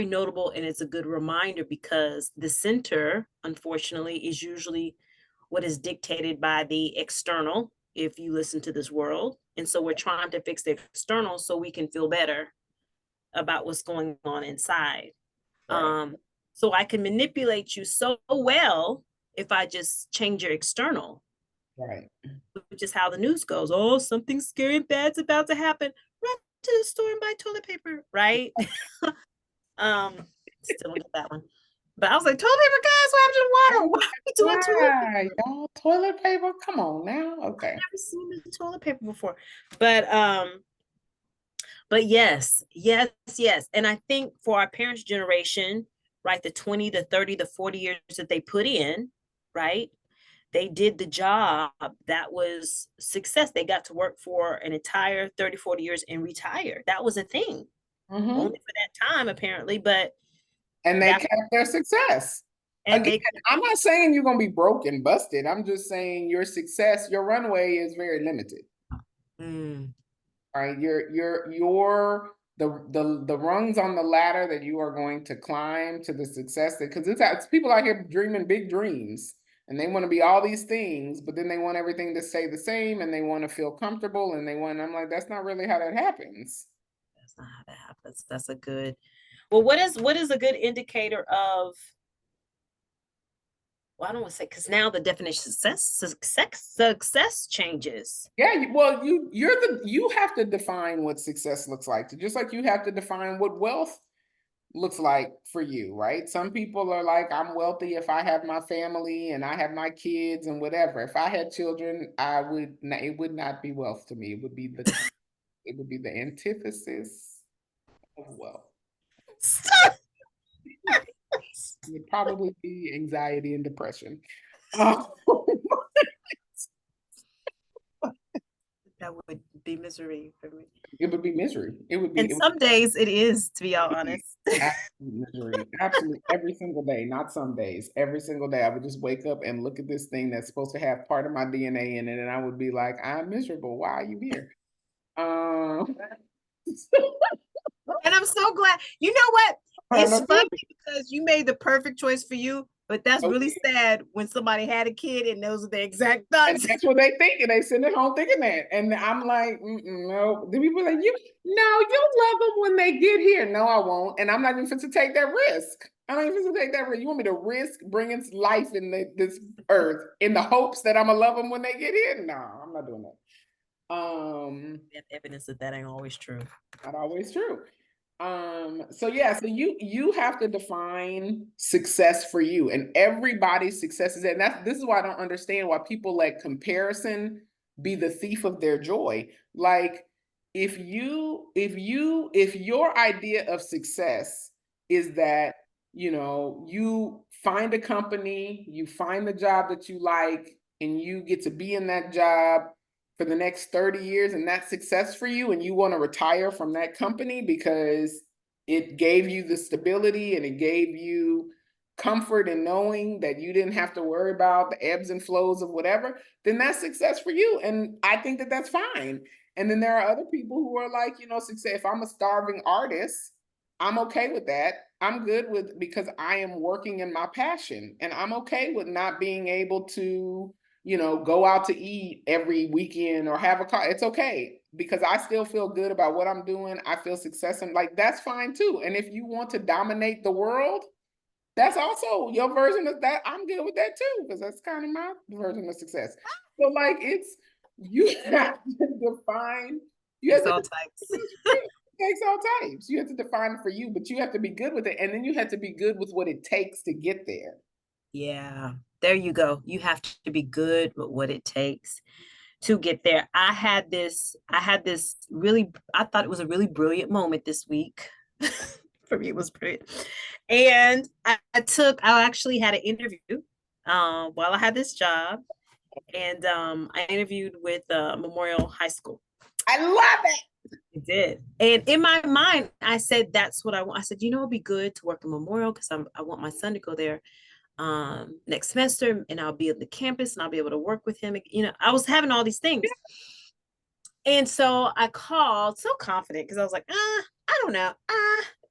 notable, and it's a good reminder, because the center, unfortunately, is usually what is dictated by the external, if you listen to this world. And so we're trying to fix the external so we can feel better about what's going on inside. Right. So I can manipulate you so well if I just change your external, Right. which is how the news goes. Oh, something scary and bad's about to happen. Run to the store and buy toilet paper, right? Still don't get that one. But I was like, toilet paper, guys, what happened to the water? Why are we doing toilet paper? Right, y'all, toilet paper. Come on now. Okay. I've never seen the toilet paper before. But yes. And I think for our parents' generation, right, the 20, the 30, the 40 years that they put in, right? They did the job that was success. They got to work for an entire 30, 40 years and retire. That was a thing. Only for that time, apparently, but and they that kept their success. and Again, they I'm not saying you're going to be broke and busted. I'm just saying your success, your runway is very limited. Right? The rungs on the ladder that you are going to climb to the success, because it's people out here dreaming big dreams, and they want to be all these things, but then they want everything to stay the same, and they want to feel comfortable, and I'm like, that's not really how that happens. That's not how that happens. That's a good. Well, what is a good indicator of? Well, I don't want to say, because now the definition of success changes. Yeah, well, you have to define what success looks like, just like you have to define what wealth looks like for you, right? Some people are like, I'm wealthy if I have my family and I have my kids and whatever. If I had children, it would not be wealth to me. It would be the antithesis of wealth. It would probably be anxiety and depression. That would be misery for me. It would be misery. It would be. And some days it is, to be all honest. Absolute misery. Absolutely. Every single day, not some days. Every single day, I would just wake up and look at this thing that's supposed to have part of my DNA in it, and I would be like, I'm miserable. Why are you here? And I'm so glad. You know what? It's I'm funny because you made the perfect choice for you, but that's really okay. sad when somebody had a kid and those are the exact And thoughts. that's what they think, and they sitting at home thinking that. And I'm like, no. The people are like, you'll love them when they get here. No, I won't. And I'm not even fit to take that risk. I'm not even fit to take that risk. You want me to risk bringing life in this earth in the hopes that I'm gonna love them when they get here? No, I'm not doing that. We have evidence that ain't always true. Not always true. So yeah, so you have to define success for you, and everybody's success is, and this is why I don't understand why people let comparison be the thief of their joy. Like, if your idea of success is that, you find a company, you find the job that you like, and you get to be in that job for the next 30 years, and that's success for you, and you want to retire from that company because it gave you the stability and it gave you comfort in knowing that you didn't have to worry about the ebbs and flows of whatever, then that's success for you. And I think that that's fine. And then there are other people who are like, success. If I'm a starving artist, I'm okay with that. I'm good with, because I am working in my passion, and I'm okay with not being able to go out to eat every weekend or have a car. It's okay, because I still feel good about what I'm doing. I feel success, and like, that's fine too. And if you want to dominate the world, that's also your version of that. I'm good with that too, because that's kind of my version of success. So like, you have to define. You have It's to all types. It takes all types. You have to define it for you, but you have to be good with it, and then you have to be good with what it takes to get there. Yeah, there you go. You have to be good with what it takes to get there. I had this really, I thought it was a really brilliant moment this week. For me, it was brilliant. And I actually had an interview while I had this job. And I interviewed with Memorial High School. I love it. I did. And in my mind, I said, that's what I want. I said, it'd be good to work at Memorial because I want my son to go there next semester and I'll be at the campus and I'll be able to work with him. I was having all these things. And so I called so confident because I was like, I don't know.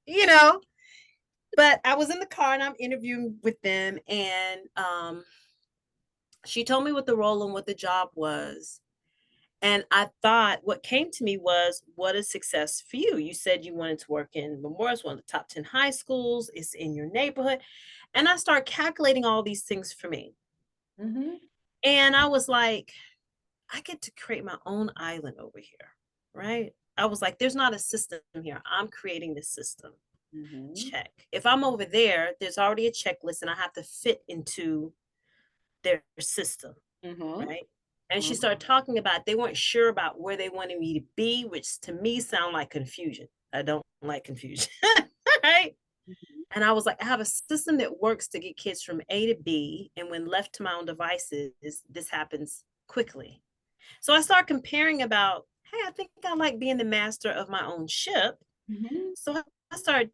You know, but I was in the car and I'm interviewing with them. And she told me what the role and what the job was. And I thought what came to me was, what is success for you? You said you wanted to work in Memorial, one of the top 10 high schools. It's in your neighborhood. And I start calculating all these things for me. Mm-hmm. And I was like, I get to create my own island over here, right? I was like, there's not a system here. I'm creating this system. Mm-hmm. Check. If I'm over there, there's already a checklist and I have to fit into their system, Mm-hmm. right? And she Mm-hmm. started talking about they weren't sure about where they wanted me to be, which to me sound like confusion. I don't like confusion, right? And I was like, I have a system that works to get kids from A to B. And when left to my own devices, this happens quickly. So I start comparing about, hey, I think I like being the master of my own ship. Mm-hmm. So I started,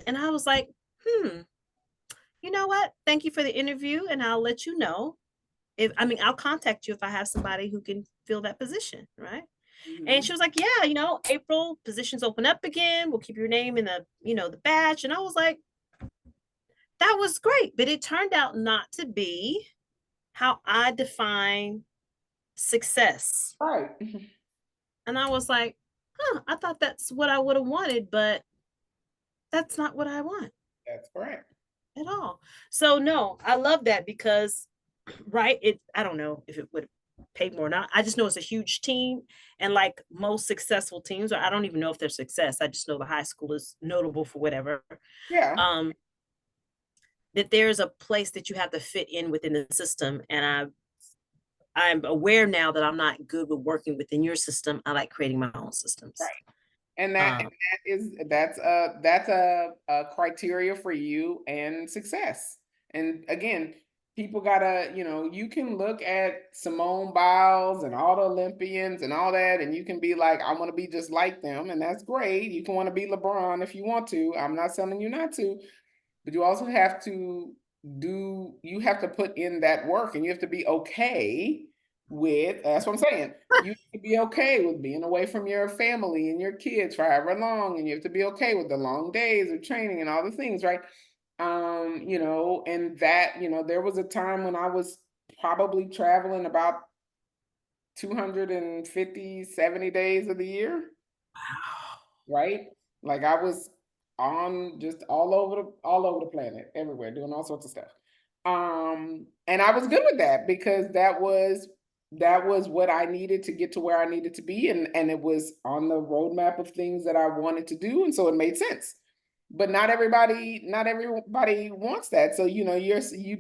and I was like, you know what? Thank you for the interview. And I'll let you know I'll contact you if I have somebody who can fill that position. Right. And Mm-hmm. she was like, yeah, April positions open up again. We'll keep your name in the batch. And I was like, that was great. But it turned out not to be how I define success. Right. And I was like, I thought that's what I would have wanted, but that's not what I want That's correct. at all. So no, I love that because right, I don't know if it would pay more or not. I just know it's a huge team. And like most successful teams, or I don't even know if they're success. I just know the high school is notable for whatever. Yeah. Um, that there's a place that you have to fit in within the system. And I'm aware now that I'm not good with working within your system. I like creating my own systems. Right. And that, Um, and that is that's a criteria for you and success. And again, people gotta, you can look at Simone Biles and all the Olympians and all that, and you can be like, I want to be just like them, and that's great. You can want to be LeBron if you want to. I'm not telling you not to, but you also have to you have to put in that work, and you have to be okay with, that's what I'm saying. You have to be okay with being away from your family and your kids for however long, and you have to be okay with the long days of training and all the things, right? And that, there was a time when I was probably traveling about 250, 70 days of the year, right? Like I was on just all over the planet, everywhere, doing all sorts of stuff. And I was good with that because that was what I needed to get to where I needed to be, and it was on the roadmap of things that I wanted to do, and so it made sense. But not everybody wants that. So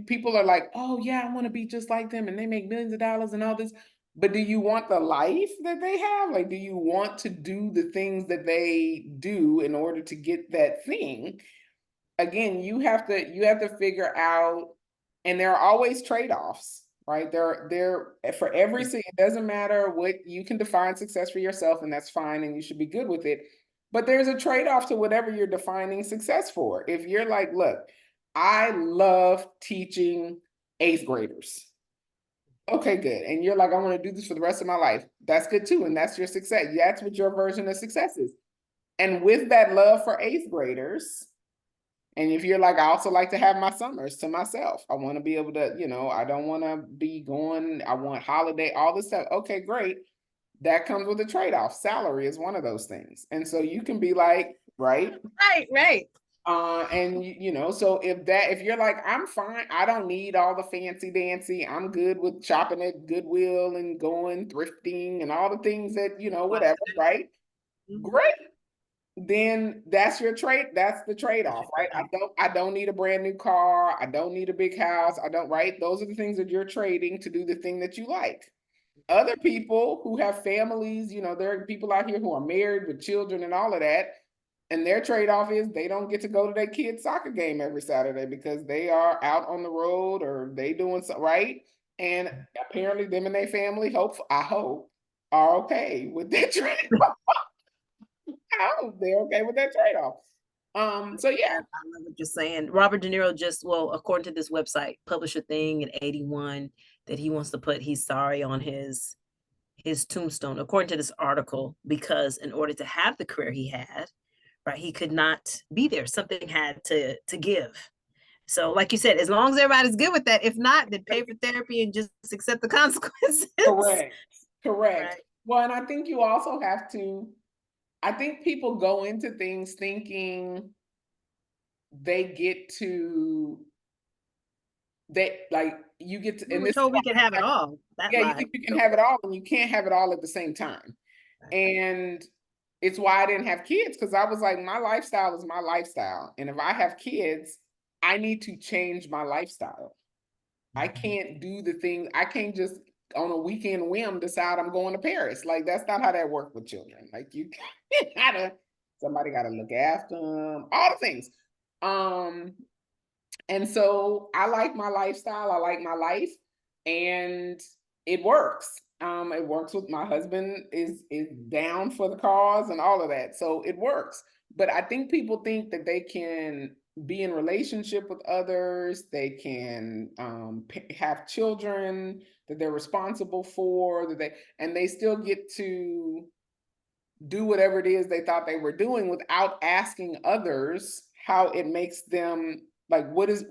people are like, oh yeah, I want to be just like them, and they make millions of dollars and all this. But do you want the life that they have? Like, do you want to do the things that they do in order to get that thing? Again, you have to figure out, and there are always trade-offs, right? There for everything, it doesn't matter what you can define success for yourself, and that's fine, and you should be good with it. But there's a trade-off to whatever you're defining success for. If you're like, look, I love teaching eighth graders. Okay, good. And you're like, I want to do this for the rest of my life. That's good too. And that's your success. That's what your version of success is. And with that love for eighth graders, and if you're like, I also like to have my summers to myself. I want to be able to, I don't want to be going, I want holiday, all this stuff. Okay, great. That comes with a trade-off. Salary is one of those things. And so you can be like, right? right. And so if you're like, I'm fine, I don't need all the fancy dancy, I'm good with shopping at Goodwill and going thrifting and all the things that, Wow. whatever, right? Mhm. Great. then that's your trade. That's the trade-off, right? I don't need a brand new car. I don't need a big house. I don't, right? Those are the things that you're trading to do the thing that you like. Other people who have families, you know, there are people out here who are married with children and all of that. And their trade-off is they don't get to go to their kid's soccer game every Saturday because they are out on the road or they doing something, right? And apparently them and their family, I hope, are okay with that trade-off. I hope they're okay with that trade-off. So yeah. I love what you're saying. Robert De Niro just, well, according to this website, published a thing in 81 that he wants to put he's sorry on his tombstone, according to this article, because in order to have the career he had, right, he could not be there. Something had to give. So, like you said, as long as everybody's good with that, if not, then pay for therapy and just accept the consequences. Correct. Correct. Right. Well, and I think you also have to, I think people go into things thinking they get to, they like you get to, We and were this is told why, we could have it all. That yeah, you lie. think you can have it all and you can't have it all at the same time. And it's why I didn't have kids, because I was like, my lifestyle is my lifestyle. And if I have kids, I need to change my lifestyle. I can't do the thing, I can't just on a weekend whim decide I'm going to Paris. Like that's not how that works with children. Like you gotta, somebody gotta look after them, all the things. Um, and so I like my lifestyle, I like my life, and it works. It works with my husband is down for the cause and all of that. So it works. But I think people think that they can be in relationship with others, they can have children that they're responsible for, that they still get to do whatever it is they thought they were doing without asking others how it makes them, like what does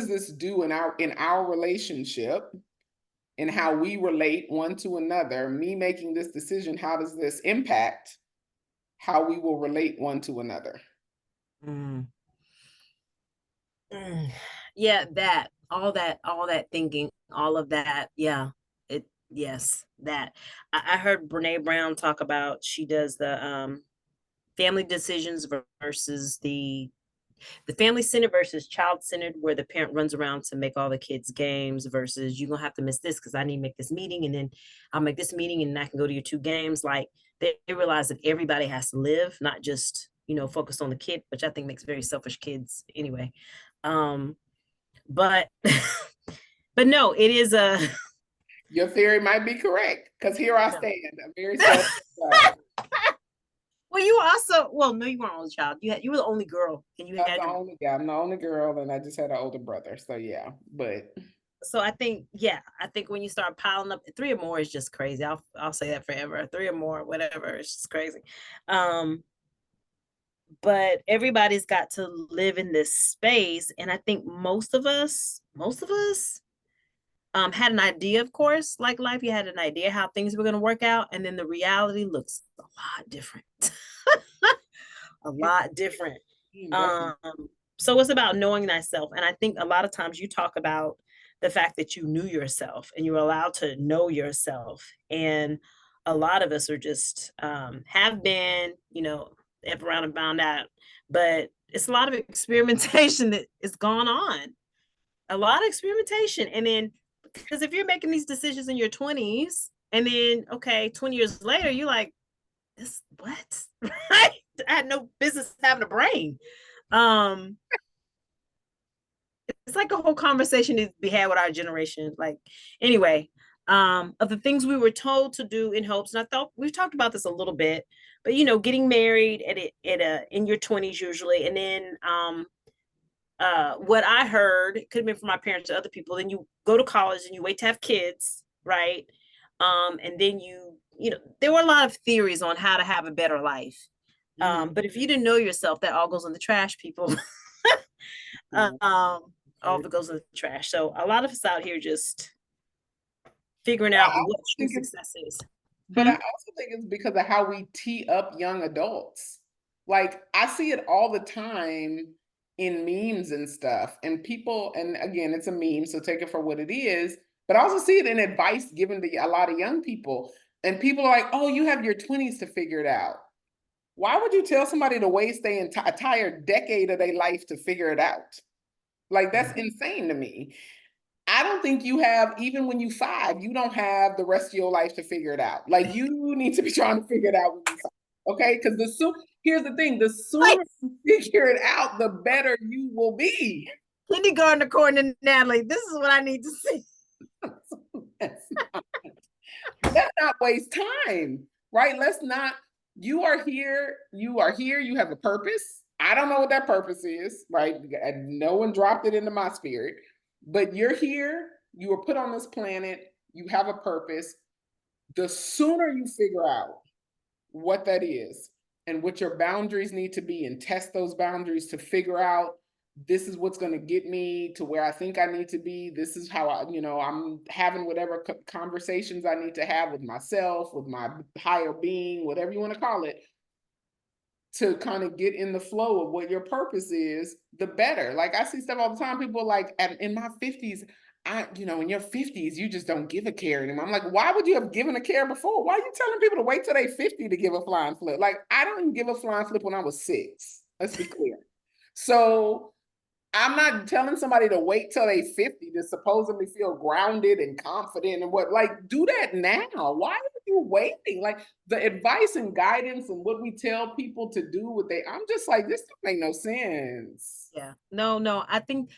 this do in our relationship and how we relate one to another. Me making this decision, how does this impact how we will relate one to another? Mm. Mm. Yeah, all that thinking, all of that. Yeah, yes, that. I heard Brene Brown talk about, she does the family decisions versus the family centered versus child centered, where the parent runs around to make all the kids games versus you're gonna have to miss this because I need to make this meeting, and then I'll make this meeting and I can go to your two games. Like they realize that everybody has to live, not just, focus on the kid, which I think makes very selfish kids anyway. Um, but but no, it is a Your theory might be correct, because here I stand, a very selfish child. well, you also, well, no, you weren't only child. You were the only girl, and you had your. I'm the only girl, and I just had an older brother. So yeah, but So I think, yeah, I think when you start piling up three or more is just crazy. I'll say that forever. Three or more, whatever, it's just crazy. Um, but everybody's got to live in this space, and I think most of us had an idea, of course, like life. You had an idea how things were going to work out, and then the reality looks a lot different. A lot different. definitely. Um, so it's about knowing thyself. And I think a lot of times you talk about the fact that you knew yourself and you were allowed to know yourself. And a lot of us are just have been, up around and bound out. But it's a lot of experimentation that is gone on. A lot of experimentation. And then because if you're making these decisions in your 20s, and then okay, 20 years later, you're like, this what? Right? I had no business having a brain. Um, it's like a whole conversation to be had with our generation. Like, anyway, of the things we were told to do in hopes, and I thought we've talked about this a little bit, but getting married in your 20s usually, and then what I heard, it could have been from my parents to other people, then you go to college and you wait to have kids, right? And then there were a lot of theories on how to have a better life. But if you didn't know yourself, that all goes in the trash, people. Yeah. All of it goes in the trash. So a lot of us out here just figuring I out what also true think it's, success is. but I also think it's because of how we tee up young adults. Like I see it all the time in memes and stuff, and people, and again, it's a meme, so take it for what it is. But I also see it in advice given to a lot of young people, and people are like, "Oh, you have your 20s to figure it out." Why would you tell somebody to waste their entire decade of their life to figure it out? Like, that's insane to me. I don't think you have, even when you 5, you don't have the rest of your life to figure it out. Like, you need to be trying to figure it out when you're 5. Okay? Because here's the thing, the sooner you figure it out, the better you will be. Kindergarten according to Natalie. This is what I need to see. Let's not waste time, right? Let's not, you are here, you have a purpose. I don't know what that purpose is, right? No one dropped it into my spirit, but you're here, you were put on this planet, you have a purpose. The sooner you figure out what that is and what your boundaries need to be and test those boundaries to figure out, this is what's going to get me to where I think I need to be. This is how I'm having whatever conversations I need to have with myself, with my higher being, whatever you want to call it, to kind of get in the flow of what your purpose is, the better. Like, I see stuff all the time. People are like, in my 50s, in your 50s, you just don't give a care anymore. I'm like, why would you have given a care before? Why are you telling people to wait till they're 50 to give a flying flip? Like, I don't even give a flying flip when I was 6. Let's be clear. So I'm not telling somebody to wait till they 50 to supposedly feel grounded and confident and what, like, do that now. Why are you waiting? Like, the advice and guidance and what we tell people to do with I'm just like, this don't make no sense. Yeah. No, I think,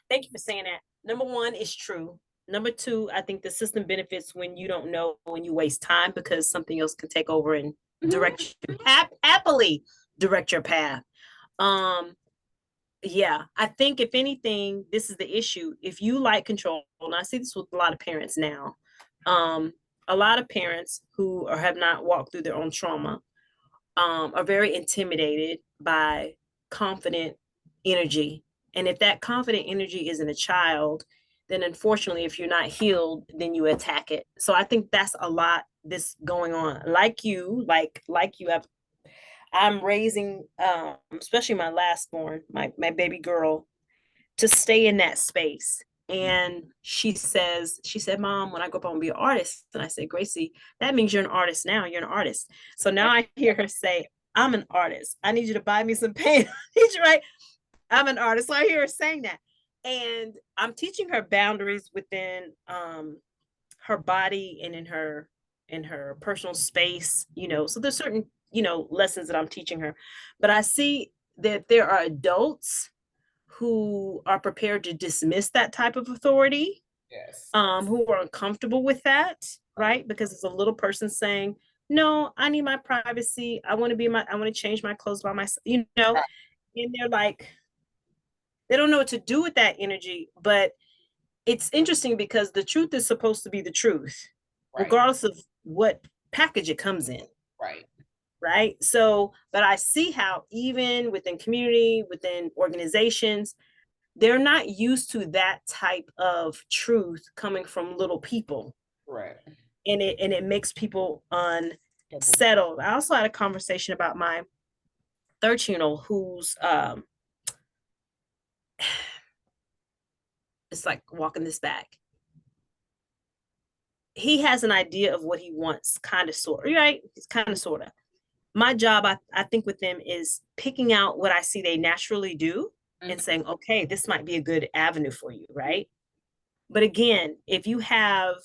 thank you for saying that. Number one, is true. Number two, I think the system benefits when you don't know, when you waste time, because something else can take over and direct you, happily direct your path. Yeah, I think if anything, this is the issue. If you like control, and I see this with a lot of parents now, a lot of parents who have not walked through their own trauma are very intimidated by confident energy. And if that confident energy is in a child, then unfortunately, if you're not healed, then you attack it. So I think that's a lot this going on. Like you, I'm raising, especially my last born, my baby girl, to stay in that space. And she said, Mom, when I grow up, I'm gonna be an artist. And I said, Gracie, that means you're an artist now. You're an artist. So now I hear her say, I'm an artist. I need you to buy me some paint. I need you, right? I'm an artist. So I hear her saying that. And I'm teaching her boundaries within her body and in her personal space, so there's certain, lessons that I'm teaching her. But I see that there are adults who are prepared to dismiss that type of authority, Yes. Who are uncomfortable with that, right? Because it's a little person saying, no, I need my privacy. I want to change my clothes by myself, Right. and they're like, they don't know what to do with that energy. But it's interesting because the truth is supposed to be the truth, Right. regardless of what package it comes in. Right. Right. So, but I see how even within community, within organizations, they're not used to that type of truth coming from little people. Right. And it makes people unsettled. I also had a conversation about my 13-year-old who's it's like walking this back. He has an idea of what he wants, kind of, sort of, right? It's kind of, sort of. My job, I think, with them is picking out what I see they naturally do and saying, okay, this might be a good avenue for you, right? But again, if you have,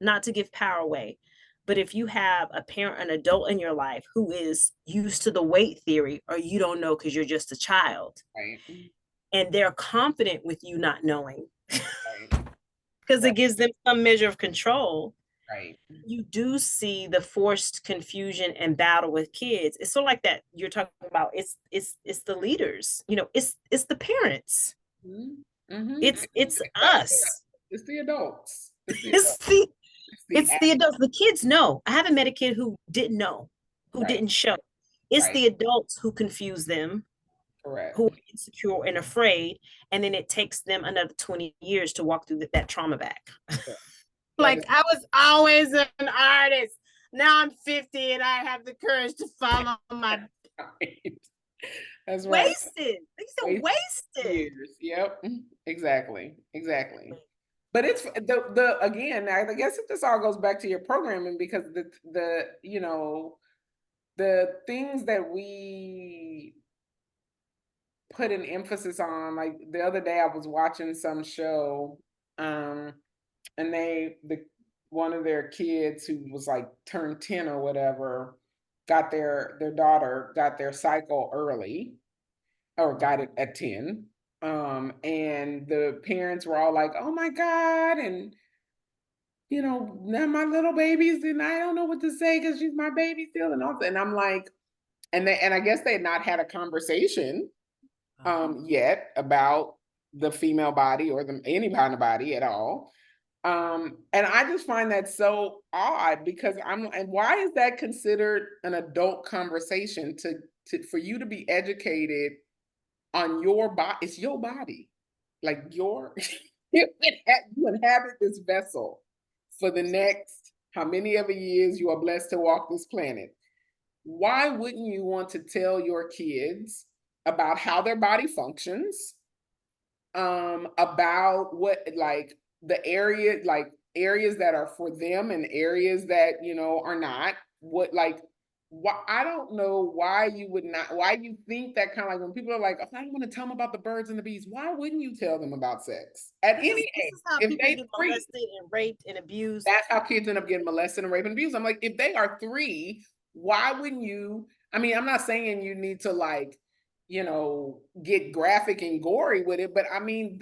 not to give power away, but if you have a parent, an adult in your life who is used to the weight theory, or you don't know because you're just a child, Right. and they're confident with you not knowing, Right. because it gives them some measure of control. Right. You do see the forced confusion and battle with kids. It's sort of like that you're talking about. It's the leaders, it's the parents. Mm-hmm. It's us. It's the adults. It's the adults. The kids know. I haven't met a kid who didn't know, who didn't show. It's the adults who confuse them, correct, who are insecure and afraid, and then it takes them another 20 years to walk through that trauma back. Like, I was always an artist. Now I'm 50 and I have the courage to follow my That's right. Wasted. Wasted. Years. Yep. Exactly. But it's the again, I guess this all goes back to your programming, because the the things that we put an emphasis on, like the other day I was watching some show, and one of their kids who was like turned 10 or whatever, got their daughter got their cycle early, or got it at 10. And the parents were all like, oh my God, and now my little baby's, and I don't know what to say because she's my baby still, and all that. And I'm like, and I guess they had not had a conversation yet about the female body or any kind of body at all. And I just find that so odd, because and why is that considered an adult conversation for you to be educated on your body? It's your body, like you inhabit this vessel for the next how many ever years you are blessed to walk this planet. Why wouldn't you want to tell your kids about how their body functions, about what, like the areas that are for them and areas that are not, what, like, why? I don't know why you would not, why you think that, kind of like when people are like, oh, I don't want to tell them about the birds and the bees, why wouldn't you tell them about sex at any age? This is how If people they get three, molested and raped and abused. that's how kids end up getting molested and raped and abused. I'm like, if they are 3, why wouldn't you? I mean, I'm not saying you need to, like, get graphic and gory with it, but I mean,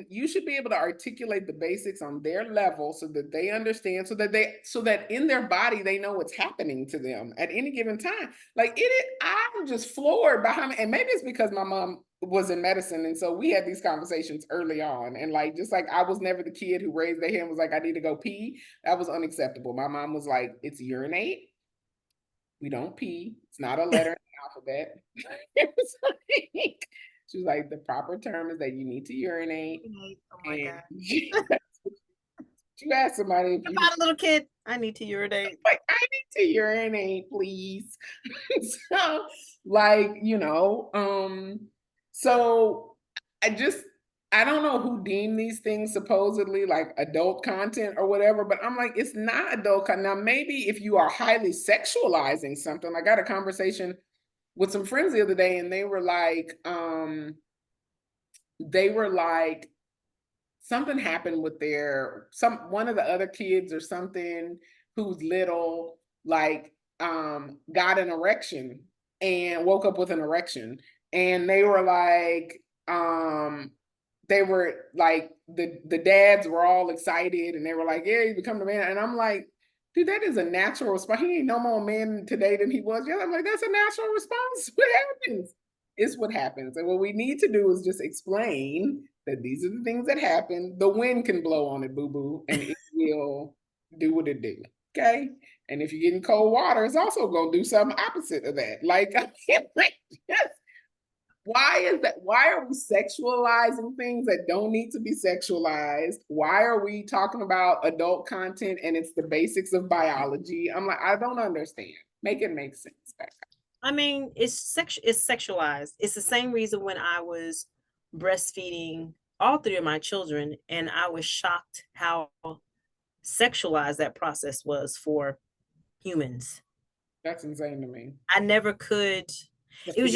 you should be able to articulate the basics on their level so that they understand, so that in their body, they know what's happening to them at any given time. Like I'm just floored by how, and maybe it's because my mom was in medicine, and so we had these conversations early on, and like, just like I was never the kid who raised their hand and was like, I need to go pee. That was unacceptable. My mom was like, it's urinate. We don't pee. It's not a letter in the alphabet. It was like, she was like, the proper term is that you need to urinate. Oh my God. You ask somebody if About a little kid, I need to urinate. Like, I need to urinate, please. So, like, so I don't know who deemed these things supposedly like adult content or whatever, but I'm like, it's not adult content. Now, maybe if you are highly sexualizing something, I got a conversation with some friends the other day, and they were like, something happened with one of the other kids or something, who's little, like, got an erection and woke up with an erection, and they were like, the dads were all excited, and they were like, yeah, you become the man. And I'm like, dude, that is a natural response. He ain't no more man today than he was. Yeah, I'm like, that's a natural response. What happens? It's what happens. And what we need to do is just explain that these are the things that happen. The wind can blow on it, boo-boo, and it will do what it do. Okay? And if you're getting cold water, it's also gonna do something opposite of that. Like, why is that? Why are we sexualizing things that don't need to be sexualized? Why are we talking about adult content and it's the basics of biology? I'm like, I don't understand. Make it make sense. I mean, it's sexualized. It's the same reason when I was breastfeeding all 3 of my children, and I was shocked how sexualized that process was for humans. That's insane to me. I never could. It's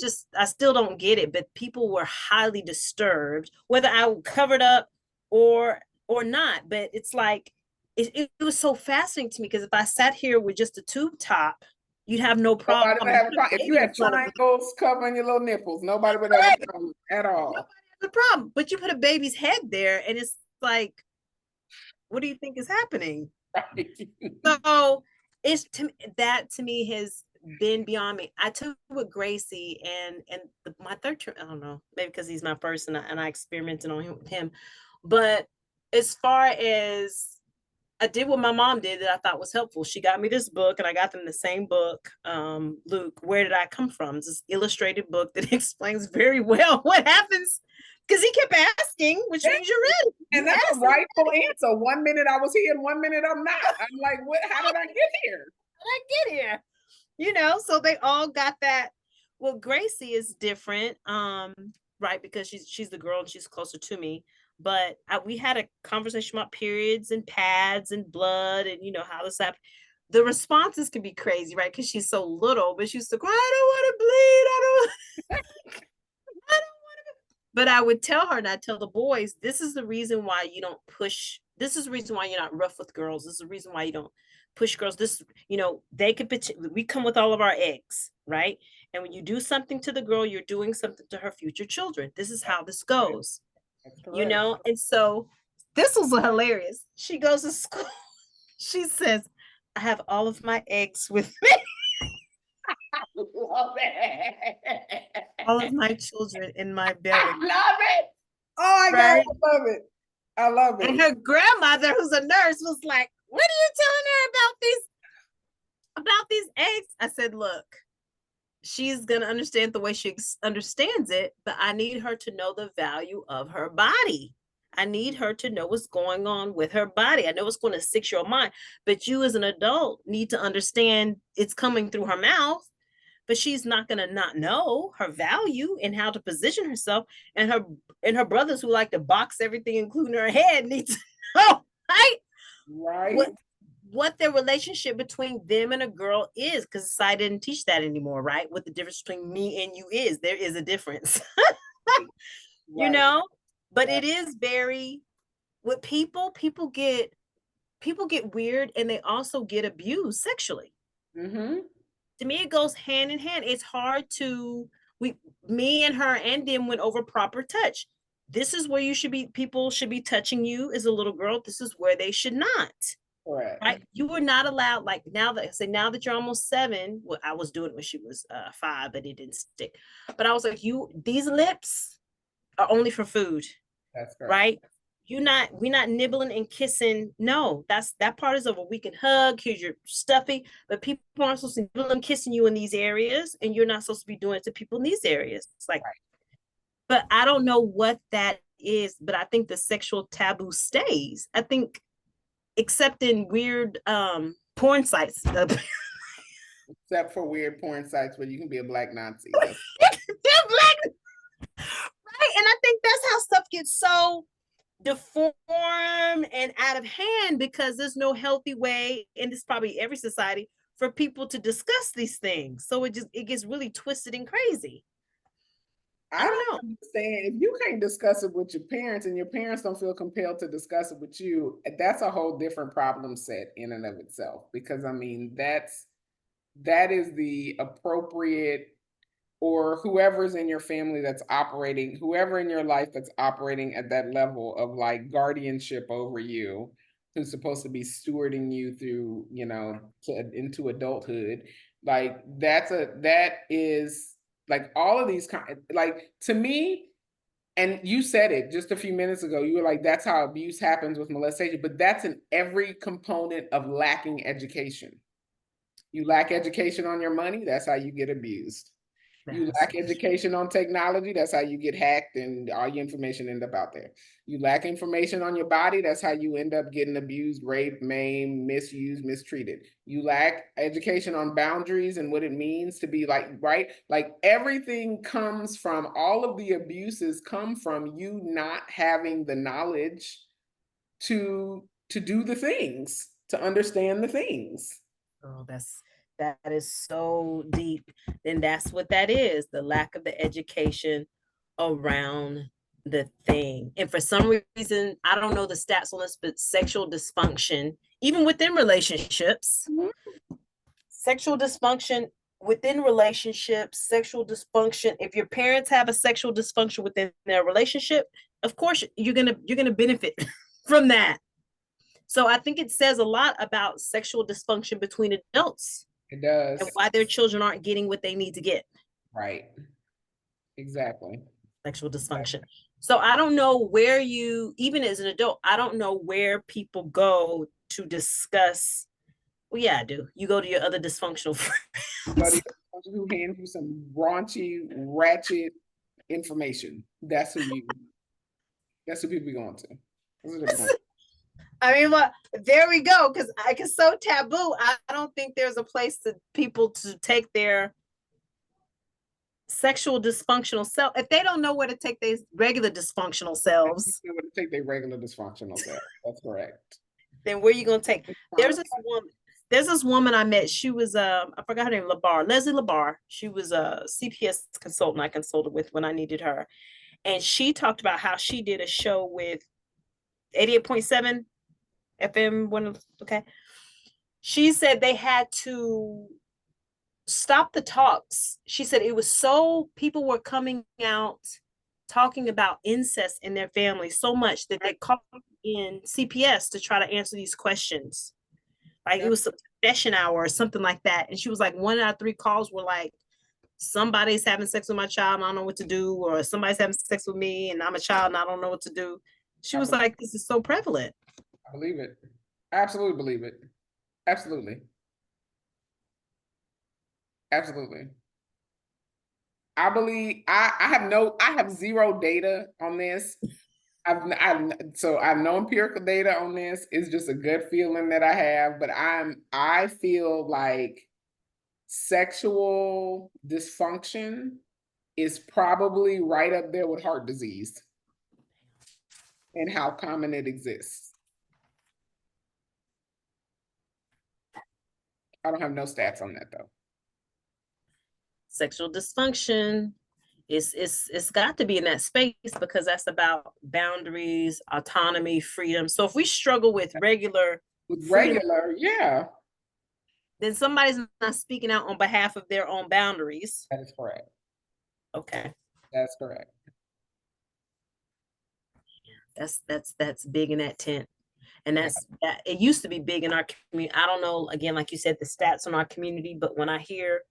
just, I still don't get it, but people were highly disturbed, whether I covered up or not. But it's like, it was so fascinating to me, because if I sat here with just a tube top, you'd have no problem. Nobody would have a problem. If you had triangles covering your little nipples, nobody would have a problem at all. Nobody has a problem. But you put a baby's head there, and it's like, what do you think is happening? Right. So to me has been beyond me. I took with Gracie and my third trip, I don't know, maybe because he's my first, and I experimented on him. But as far as I did what my mom did that I thought was helpful. She got me this book, and I got them the same book, Luke, Where Did I Come From? It's this illustrated book that explains very well what happens, because he kept asking, which means you're ready. And that's a rightful answer. 1 minute I was here and 1 minute I'm not. I'm like, what? How did I get here? How did I get here? So they all got that. Well, Gracie is different, right? Because she's the girl and she's closer to me. But we had a conversation about periods and pads and blood and how this happened. the responses can be crazy, right? Because she's so little, but she used to cry, I don't want to bleed. I don't, I don't want to. But I would tell her, and I tell the boys, this is the reason why you don't push. This is the reason why you're not rough with girls. This is the reason why you don't push girls. This, they could, we come with all of our eggs, right? And when you do something to the girl, you're doing something to her future children. This is how this goes, That's correct. And so this was hilarious. She goes to school. She says, I have all of my eggs with me. Love it. All of my children in my belly. I love it. Oh my right? God, I love it. I love it. And her grandmother, who's a nurse, was like, what are you telling her about these eggs? I said, look, she's going to understand the way she understands it, but I need her to know the value of her body. I need her to know what's going on with her body. I know it's going to 6-year-old mind, but you as an adult need to understand it's coming through her mouth, but she's not going to not know her value and how to position herself. And her brothers who like to box everything, including her head, need to know, right? Right. What their relationship between them and a girl is, because society didn't teach that anymore, right? What the difference between me and you is. There is a difference. Right. But it is very, with people get weird, and they also get abused sexually. Mm-hmm. To me, it goes hand in hand. It's hard to, me and her and them went over proper touch. This is where people should be touching you as a little girl. This is where they should not. Correct. Right? You were not allowed, like now that you're almost 7, well, I was doing it when she was 5, but it didn't stick. But I was like, these lips are only for food. That's correct. Right? We're not nibbling and kissing. No, that part is over. We can hug. Here's your stuffy, but people aren't supposed to nibble and kissing you in these areas, and you're not supposed to be doing it to people in these areas. It's like, right. But I don't know what that is, but I think the sexual taboo stays. I think, except in weird porn sites. Except for weird porn sites where you can be a black Nazi. Right? And I think that's how stuff gets so deformed and out of hand, because there's no healthy way, and it's probably every society, for people to discuss these things. So it gets really twisted and crazy. I don't understand. If you can't discuss it with your parents and your parents don't feel compelled to discuss it with you, that's a whole different problem set in and of itself. Because I mean, that is the appropriate, or whoever's in your family that's operating, whoever in your life that's operating at that level of like guardianship over you, who's supposed to be stewarding you through, into adulthood. Like that is like all of these like, to me, and you said it just a few minutes ago, you were like, that's how abuse happens with molestation, but that's in every component of lacking education. You lack education on your money, that's how you get abused. You lack education on technology, that's how you get hacked and all your information end up out there. You lack information on your body, that's how you end up getting abused, raped, maimed, misused, mistreated. You lack education on boundaries and what it means to be like, right? Like everything comes from, all of the abuses come from you not having the knowledge to do the things, to understand the things. Oh, that is so deep. And that's what that is, the lack of the education around the thing. And for some reason, I don't know the stats on this, but sexual dysfunction, even within relationships, sexual dysfunction within relationships, sexual dysfunction. If your parents have a sexual dysfunction within their relationship, of course you're gonna benefit from that. So I think it says a lot about sexual dysfunction between adults. It does. And why their children aren't getting what they need to get. Right. Exactly. Sexual dysfunction. So I don't know where even as an adult, I don't know where people go to discuss. Well, yeah, I do. You go to your other dysfunctional friends. Who hands you some raunchy, ratchet information. That's who people be going to. I mean, well, there we go. Because it's so taboo. I don't think there's a place to people to take their sexual dysfunctional self. If they don't know where to take their regular dysfunctional selves, where to take their regular dysfunctional self. That's correct. Then where are you going to take? There's this woman. There's this woman I met. She was I forgot her name, Leslie Labar. She was a CPS consultant I consulted with when I needed her. And she talked about how she did a show with 88.7 FM one. Okay. She said they had to stop the talks. She said it was so people were coming out talking about incest in their family so much that they called in CPS to try to answer these questions. Like it was a confession hour or something like that. And she was like, 1 out of 3 calls were like, somebody's having sex with my child and I don't know what to do, or somebody's having sex with me and I'm a child and I don't know what to do. She was like, this is so prevalent. I believe it. Absolutely believe it. Absolutely. Absolutely. I believe I have zero data on this. So I have no empirical data on this. It's just a gut feeling that I have, but I feel like sexual dysfunction is probably right up there with heart disease and how common it exists. I don't have no stats on that though. Sexual dysfunction, it's got to be in that space because that's about boundaries, autonomy, freedom. So if we struggle with regular freedom, yeah, then somebody's not speaking out on behalf of their own boundaries. that is correct. Okay, that's correct. That's big in that tent. And that it used to be big in our community. I don't know, again, like you said, the stats in our community, but when I hear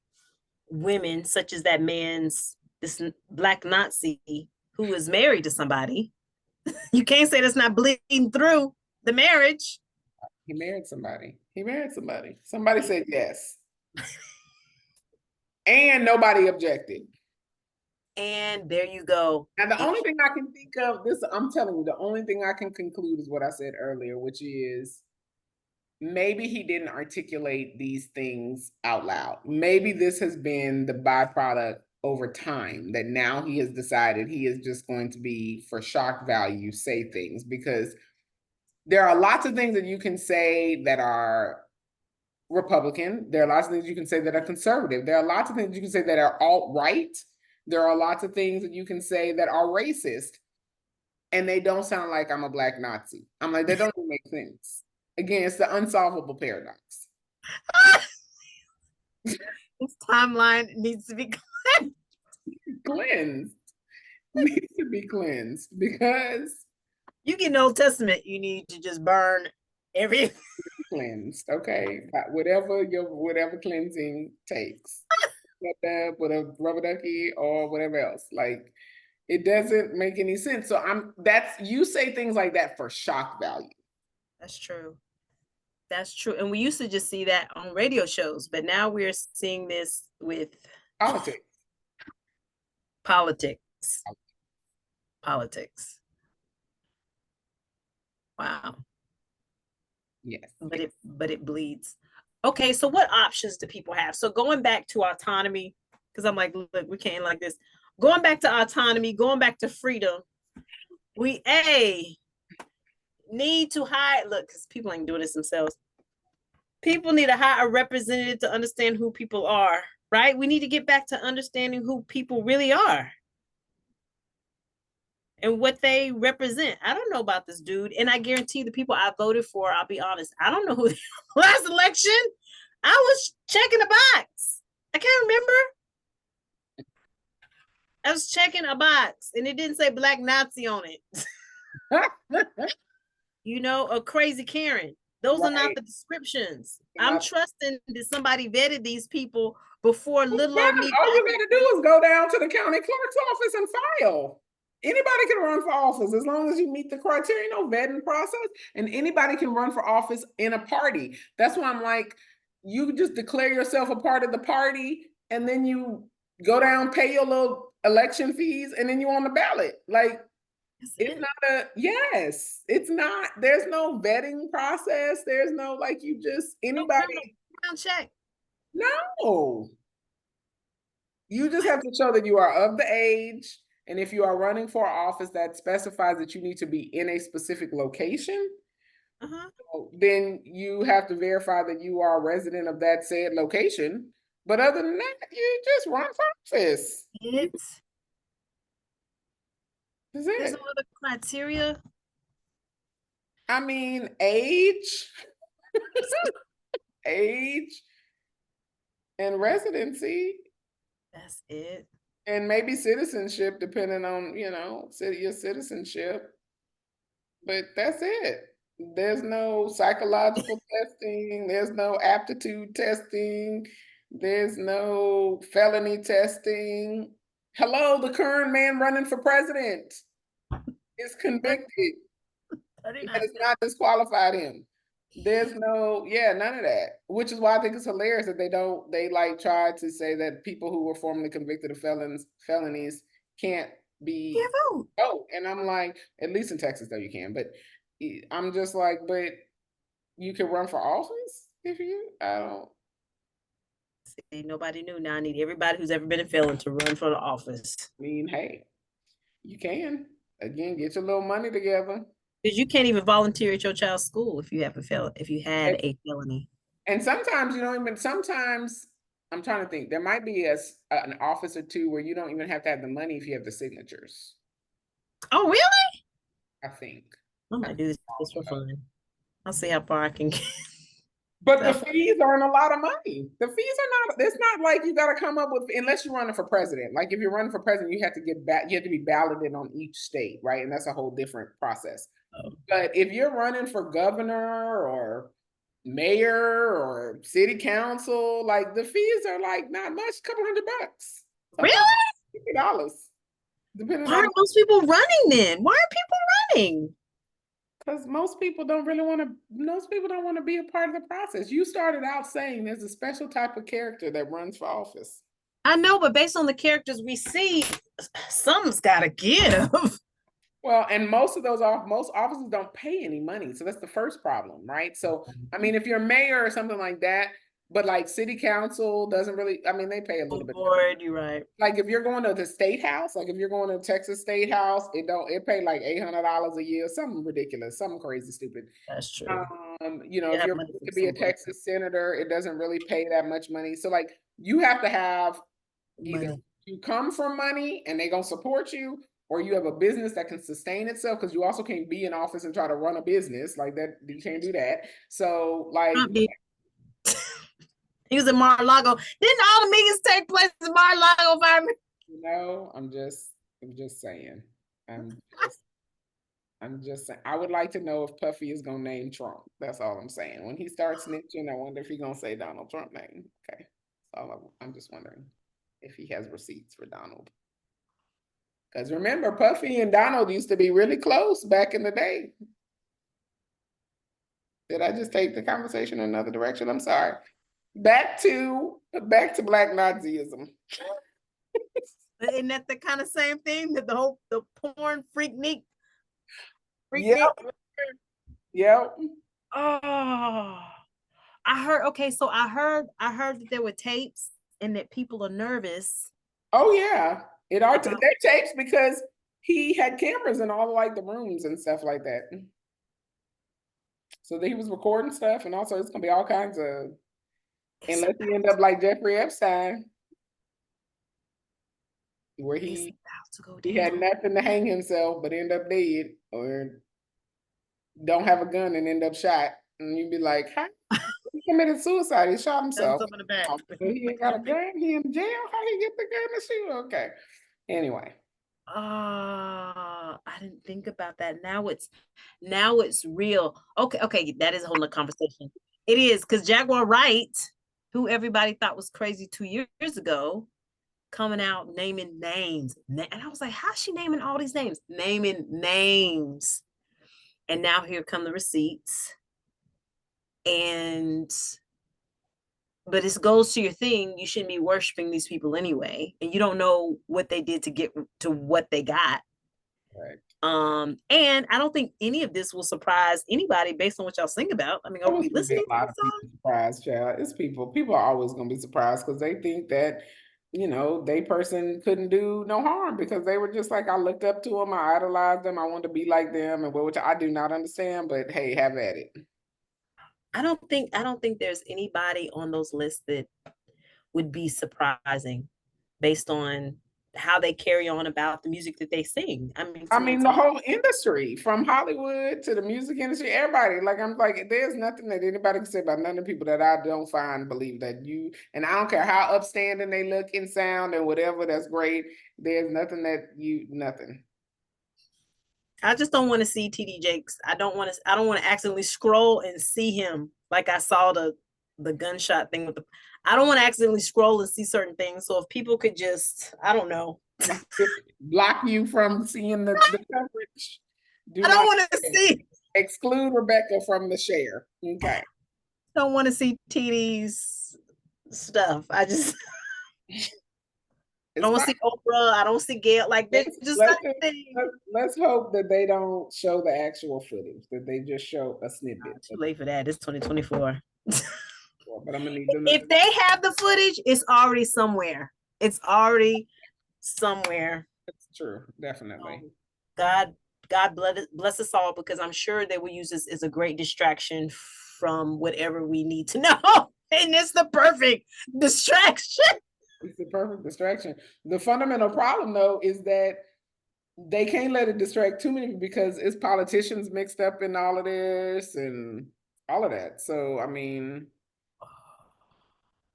women such as that man's, this black Nazi who is married to somebody, you can't say that's not bleeding through the marriage. He married somebody. Somebody said yes. And nobody objected. And there you go. And the only thing I can think of, I'm telling you, the only thing I can conclude is what I said earlier, which is maybe he didn't articulate these things out loud. Maybe this has been the byproduct over time that now he has decided he is just going to be, for shock value, say things, because there are lots of things that you can say that are Republican. There are lots of things you can say that are conservative. There are lots of things you can say that are alt-right. There are lots of things that you can say that are racist. And they don't sound like I'm a black Nazi. I'm like, they don't even make sense. Again, it's the unsolvable paradox. This timeline needs to be cleansed. Needs to be cleansed because you get an Old Testament, you need to just burn everything. Cleansed, okay? Whatever cleansing takes. With a rubber ducky or whatever else. Like, it doesn't make any sense. So you say things like that for shock value. That's true. That's true. And we used to just see that on radio shows, but now we're seeing this with politics. Politics. Wow. Yes. But it bleeds. Okay, so what options do people have? So going back to autonomy, because I'm like, look, we can't like this. Going back to autonomy, going back to freedom, we need to hire, look, because people ain't doing this themselves. People need to hire a representative to understand who people are, right? We need to get back to understanding who people really are and what they represent. I don't know about this dude, and I guarantee the people I voted for, I'll be honest, I don't know who last election. I was checking a box. I can't remember. I was checking a box and it didn't say black Nazi on it. You know, a crazy Karen. Those are not the descriptions. I'm trusting that somebody vetted these people before little old me. All you gotta do is go down to the county clerk's office and file. Anybody can run for office as long as you meet the criteria, no vetting process, and anybody can run for office in a party. That's why I'm like, you just declare yourself a part of the party and then you go down, pay your little election fees, and then you're on the ballot. Like, it's not yes, it's not, there's no vetting process. There's no, like, you just, anybody. No check. No. You just have to show that you are of the age. And if you are running for office that specifies that you need to be in a specific location, then you have to verify that you are a resident of that said location. But other than that, you just run for office. It's That's there's it. no other criteria. I mean, age, age, and residency, That's it. and maybe citizenship, depending on, your citizenship. But that's it. There's no psychological testing, there's no aptitude testing, there's no felony testing. Hello, the current man running for president is convicted. That 39. has not disqualified him. There's none of that. Which is why I think it's hilarious that they like try to say that people who were formerly convicted of felonies can't be vote. and I'm like, at least in Texas though you can, but I'm just like, but you can run for office if I don't. See, nobody knew. Now I need everybody who's ever been a felon to run for the office. Mean, hey, you can. Again, get your little money together. Because you can't even volunteer at your child's school if you had And, a felony. and sometimes, sometimes I'm trying to think, there might be an office or two where you don't even have to have the money if you have the signatures. Oh, really? I think. I might do this just for fun. I'll see how far I can get. But the fees aren't a lot of money. The fees are not, it's not like you got to come up with, unless you're running for president. Like if you're running for president, you have to you have to be balloted on each state, right? And that's a whole different process. Oh. But if you're running for governor or mayor or city council, like the fees are like not much, a couple $100. Really? $50. Depending Why aren't most people running then? Why are people running? Because most people don't want to be a part of the process. You started out saying there's a special type of character that runs for office. I know, but based on the characters we see, something's got to give. Well, and most offices don't pay any money. So that's the first problem, right? So, I mean, if you're a mayor or something like that, but like city council doesn't really, I mean, they pay a little bit. You're right. Like if you're going to the state house, like if you're going to Texas State House, it pay like $800 a year, something ridiculous, something crazy stupid. That's true. If you're to be a Texas senator, it doesn't really pay that much money. So like you have to have either you come from money and they're gonna support you, or you have a business that can sustain itself, because you also can't be in office and try to run a business like that. You can't do that. So like he was in Mar-a-Lago. Didn't all the meetings take place in Mar-a-Lago? I'm just saying. I'm just saying. I would like to know if Puffy is gonna name Trump. That's all I'm saying. When he starts snitching, I wonder if he's gonna say Donald Trump name. Okay. So I'm just wondering if he has receipts for Donald. Because remember, Puffy and Donald used to be really close back in the day. Did I just take the conversation in another direction? I'm sorry. Back to Black Nazism. Isn't that the kind of same thing that the porn freaknik? Yep. Yep. Oh, I heard. Okay, so I heard that there were tapes and that people are nervous. Oh yeah. They're tapes because he had cameras in all like the rooms and stuff like that. So that he was recording stuff, and also it's gonna be all kinds of, unless he end up like Jeffrey Epstein, where he had nothing to hang himself but end up dead, or don't have a gun and end up shot, and you'd be like, "How he committed suicide? He shot himself. In the back. He ain't got a gun. He in jail. How he get the gun to shoot?" Okay. Anyway. I didn't think about that. Now it's real. Okay, that is a whole nother conversation. It is, because Jaguar Wright, who everybody thought was crazy 2 years ago, coming out naming names. And I was like, how's she naming all these names? Naming names. And now here come the receipts. But it goes to your thing. You shouldn't be worshiping these people anyway. And you don't know what they did to get to what they got. Right. And I don't think any of this will surprise anybody based on what y'all think about. I mean, are we listening? A lot of people surprised, child. It's people. People are always gonna be surprised because they think that you know, they person couldn't do no harm because they were just like, I looked up to them, I idolized them, I wanted to be like them, and which I do not understand, but hey, have at it. I don't think there's anybody on those lists that would be surprising based on how they carry on about the music that they sing. I mean, I to me, mean, it's the whole industry, from Hollywood to the music industry, everybody. Like, I'm like, there's nothing that anybody can say about none of the people that I don't find believe that you, and I don't care how upstanding they look and sound and whatever, that's great. There's nothing that you, nothing. I just don't want to see TD Jakes. I don't want to accidentally scroll and see him like I saw the gunshot thing with the I don't want to accidentally scroll and see certain things. So if people could just, I don't know. Block you from seeing the coverage. Do I don't not want to see. exclude Rebecca from the share. Okay. Don't want to see TD's stuff. I just I don't want to see Oprah. I don't see Gail. Like there's just let's hope that they don't show the actual footage, that they just show a snippet. Too late for that. It's 2024. But I'm gonna need them. If they have the footage, it's already somewhere. It's already somewhere. It's true, definitely. God bless us all, because I'm sure they will use this as a great distraction from whatever we need to know. And it's the perfect distraction. It's the perfect distraction. The fundamental problem, though, is that they can't let it distract too many because it's politicians mixed up in all of this and all of that. So, I mean,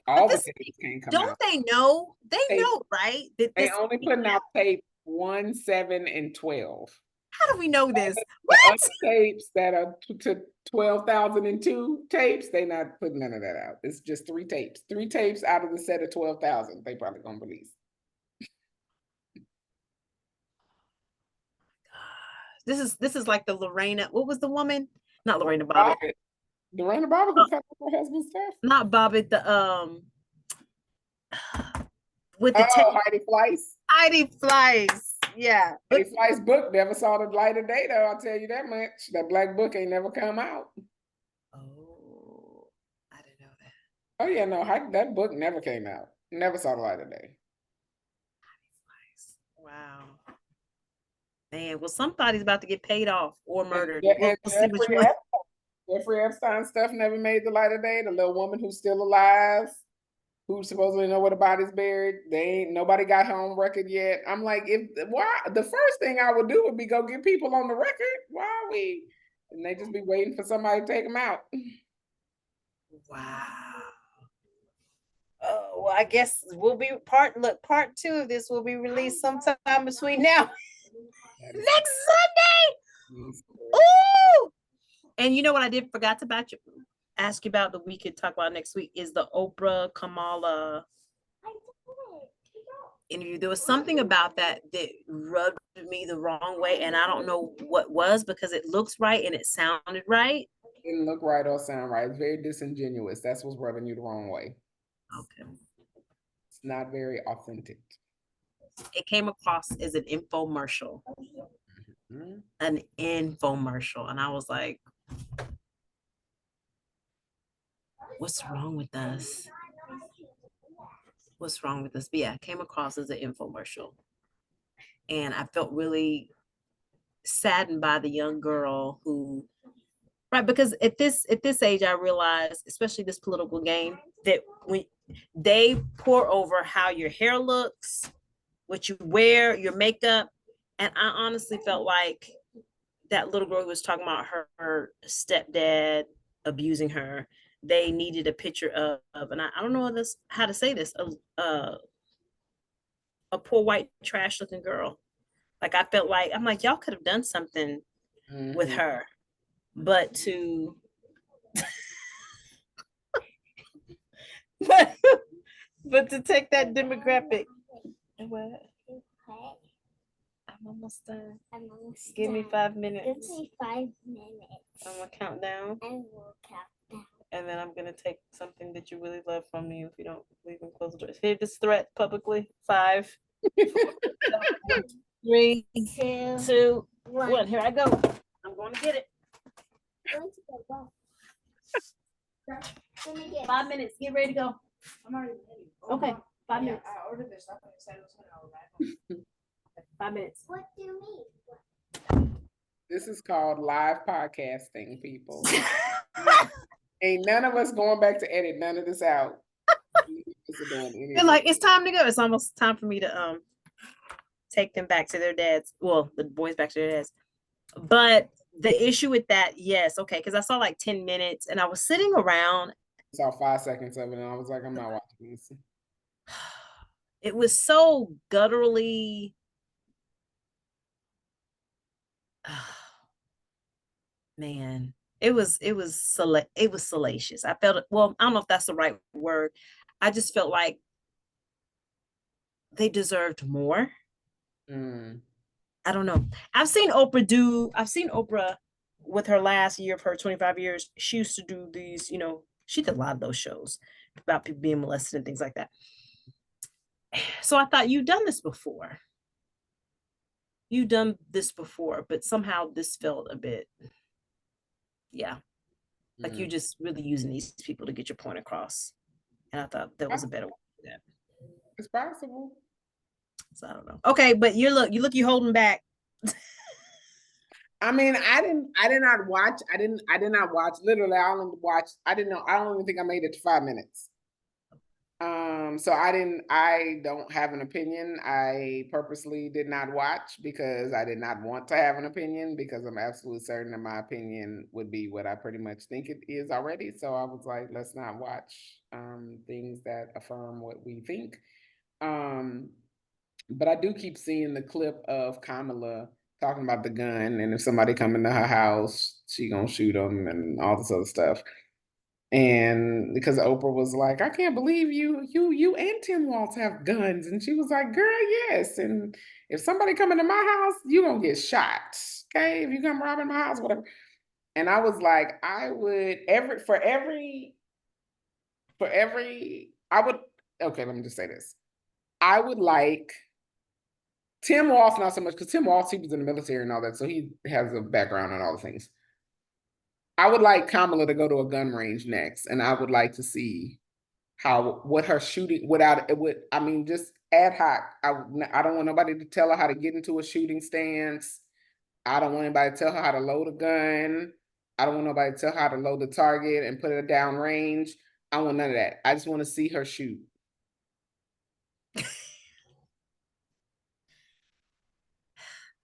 all the tapes can't come don't out. They know? They know, right? That they only putting out tape 1, 7, and 12. How do we know this? What? The tapes that are to 12,002 tapes, they not putting none of that out. It's just 3 tapes. 3 tapes out of the set of 12,000 they probably gonna release. This is like the Lorena. What was the woman? Not Lorena Bobbitt. Lorena Bobbitt who cut her husband's stuff. Not Bobbitt. The with the Heidi Fleiss. Heidi Fleiss. Yeah. Heidi Fleiss book never saw the light of day, though. I'll tell you that much. That black book ain't never come out. Oh, I didn't know Oh that. yeah, no, that book never came out. Never saw the light of day. Wow. Man, well, somebody's about to get paid off or murdered. We'll see which one. Jeffrey Epstein stuff never made the light of day. The little woman who's still alive, who supposedly know where the body's buried. Nobody got her on record yet. I'm like, why? The first thing I would do would be go get people on the record. Why are we? And they just be waiting for somebody to take them out. Wow. Oh, well, I guess we'll be part 2 of this will be released sometime between now next Sunday. Ooh! And you know what I forgot to ask you about that we could talk about next week is the Oprah Kamala interview. There was something about that rubbed me the wrong way, and I don't know what was, because it looks right and it sounded right. It didn't look right or sound right. It's very disingenuous. That's what's rubbing you the wrong way. Okay. It's not very authentic. It came across as an infomercial. Mm-hmm. An infomercial. And I was like, what's wrong with us? What's wrong with us? But yeah, it came across as an infomercial. And I felt really saddened by the young girl who, right, because at this age, I realized, especially this political game, that when they pour over how your hair looks, what you wear, your makeup. And I honestly felt like that little girl who was talking about her stepdad abusing her, they needed a picture of and I don't know how to say this, a poor white trash looking girl. Like I felt like, I'm like, y'all could have done something with her, but to but to take that demographic. What? I'm almost done. Give me 5 minutes. Give me 5 minutes. I'm gonna count down. And we'll count down. And then I'm gonna take something that you really love from me if you don't leave and close the doors. Hear this threat publicly. 5, 4, 3, 2, 1. Here I go. I'm going to get it. 5 minutes. Get ready to go. I'm already ready. Okay. 5 minutes. I ordered their stuff and they said it was going to arrive. 5 minutes. What do you mean? This is called live podcasting, people. Ain't none of us going back to edit none of this out. They're like, it's time to go. It's almost time for me to take them back to their dads. Well, the boys back to their dads. But the issue with that, yes, okay, because I saw like 10 minutes and I was sitting around. I saw 5 seconds of it and I was like, I'm not watching this. It was so gutturally. Man, it was salacious. I felt it. Well, I don't know if that's the right word. I just felt like they deserved more. I don't know. I've seen Oprah with her last year of her 25 years. She used to do these, she did a lot of those shows about people being molested and things like that. So I thought, you've done this before. But somehow this felt a bit, like you're just really using these people to get your point across. And I thought that was a better way to do that. It's possible. So I don't know. Okay, but you're holding back. I mean, I did not watch. Literally, I don't even think I made it to 5 minutes. So I don't have an opinion. I purposely did not watch because I did not want to have an opinion, because I'm absolutely certain that my opinion would be what I pretty much think it is already. So I was like, let's not watch things that affirm what we think. But I do keep seeing the clip of Kamala talking about the gun, and if somebody come into her house, she gonna shoot them and all this other stuff. And because Oprah was like, I can't believe you and Tim Waltz have guns. And she was like, girl, yes. And if somebody come into my house, you gonna get shot. Okay, if you come robbing my house, whatever. And I was like, I would okay, let me just say this. I would like Tim Waltz, not so much, because Tim Waltz, he was in the military and all that, so he has a background on all the things. I would like Kamala to go to a gun range next, and I would like to see what her shooting just ad hoc. I don't want nobody to tell her how to get into a shooting stance. I don't want anybody to tell her how to load a gun. I don't want nobody to tell her how to load the target and put it down range. I want none of that. I just want to see her shoot.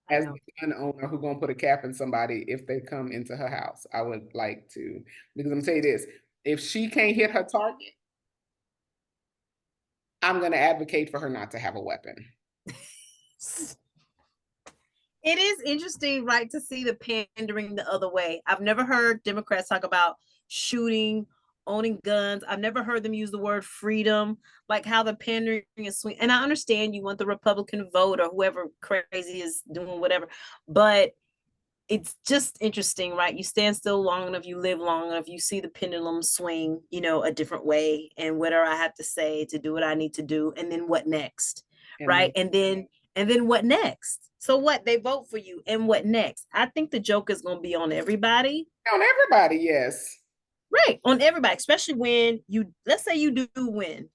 As the gun owner who gonna put a cap in somebody if they come into her house, I would like to, because I'm gonna tell you this: if she can't hit her target, I'm gonna advocate for her not to have a weapon. It is interesting, right, to see the pandering the other way. I've never heard Democrats talk about shooting, owning guns. I've never heard them use the word freedom, like how the pandering is swing. And I understand you want the Republican vote or whoever crazy is doing whatever, but it's just interesting, right? You stand still long enough, you live long enough, you see the pendulum swing, a different way, and whatever I have to say to do what I need to do, and then what next, right? And then what next? So what? They vote for you, and what next? I think the joke is going to be on everybody. On everybody, yes. Right, on everybody, especially when let's say you do win,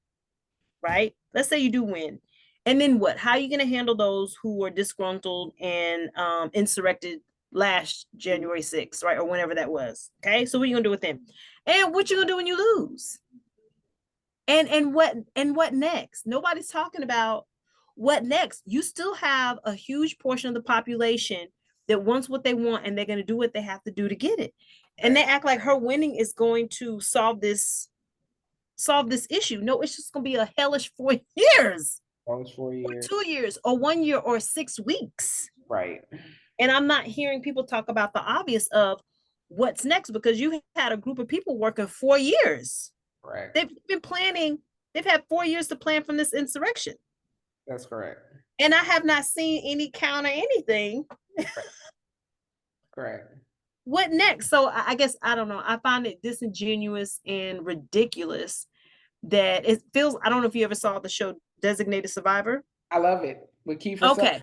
right? Let's say you do win. And then what? How are you going to handle those who were disgruntled and insurrected last January 6th, right? Or whenever that was. Okay, so what are you going to do with them? And what you going to do when you lose? And what next? Nobody's talking about what next. You still have a huge portion of the population that wants what they want, and they're going to do what they have to do to get it. And they act like her winning is going to solve this issue. No, it's just going to be a hellish 4 years. Hellish 4 years. Or 2 years, or 1 year, or 6 weeks. Right. And I'm not hearing people talk about the obvious of what's next, because you had a group of people working 4 years. Right. They've been planning. They've had 4 years to plan from this insurrection. That's correct. And I have not seen any count or anything. Correct. What next? So I guess, I don't know. I find it disingenuous and ridiculous that it feels, I don't know if you ever saw the show Designated Survivor. I love it. With Kiefer. Okay.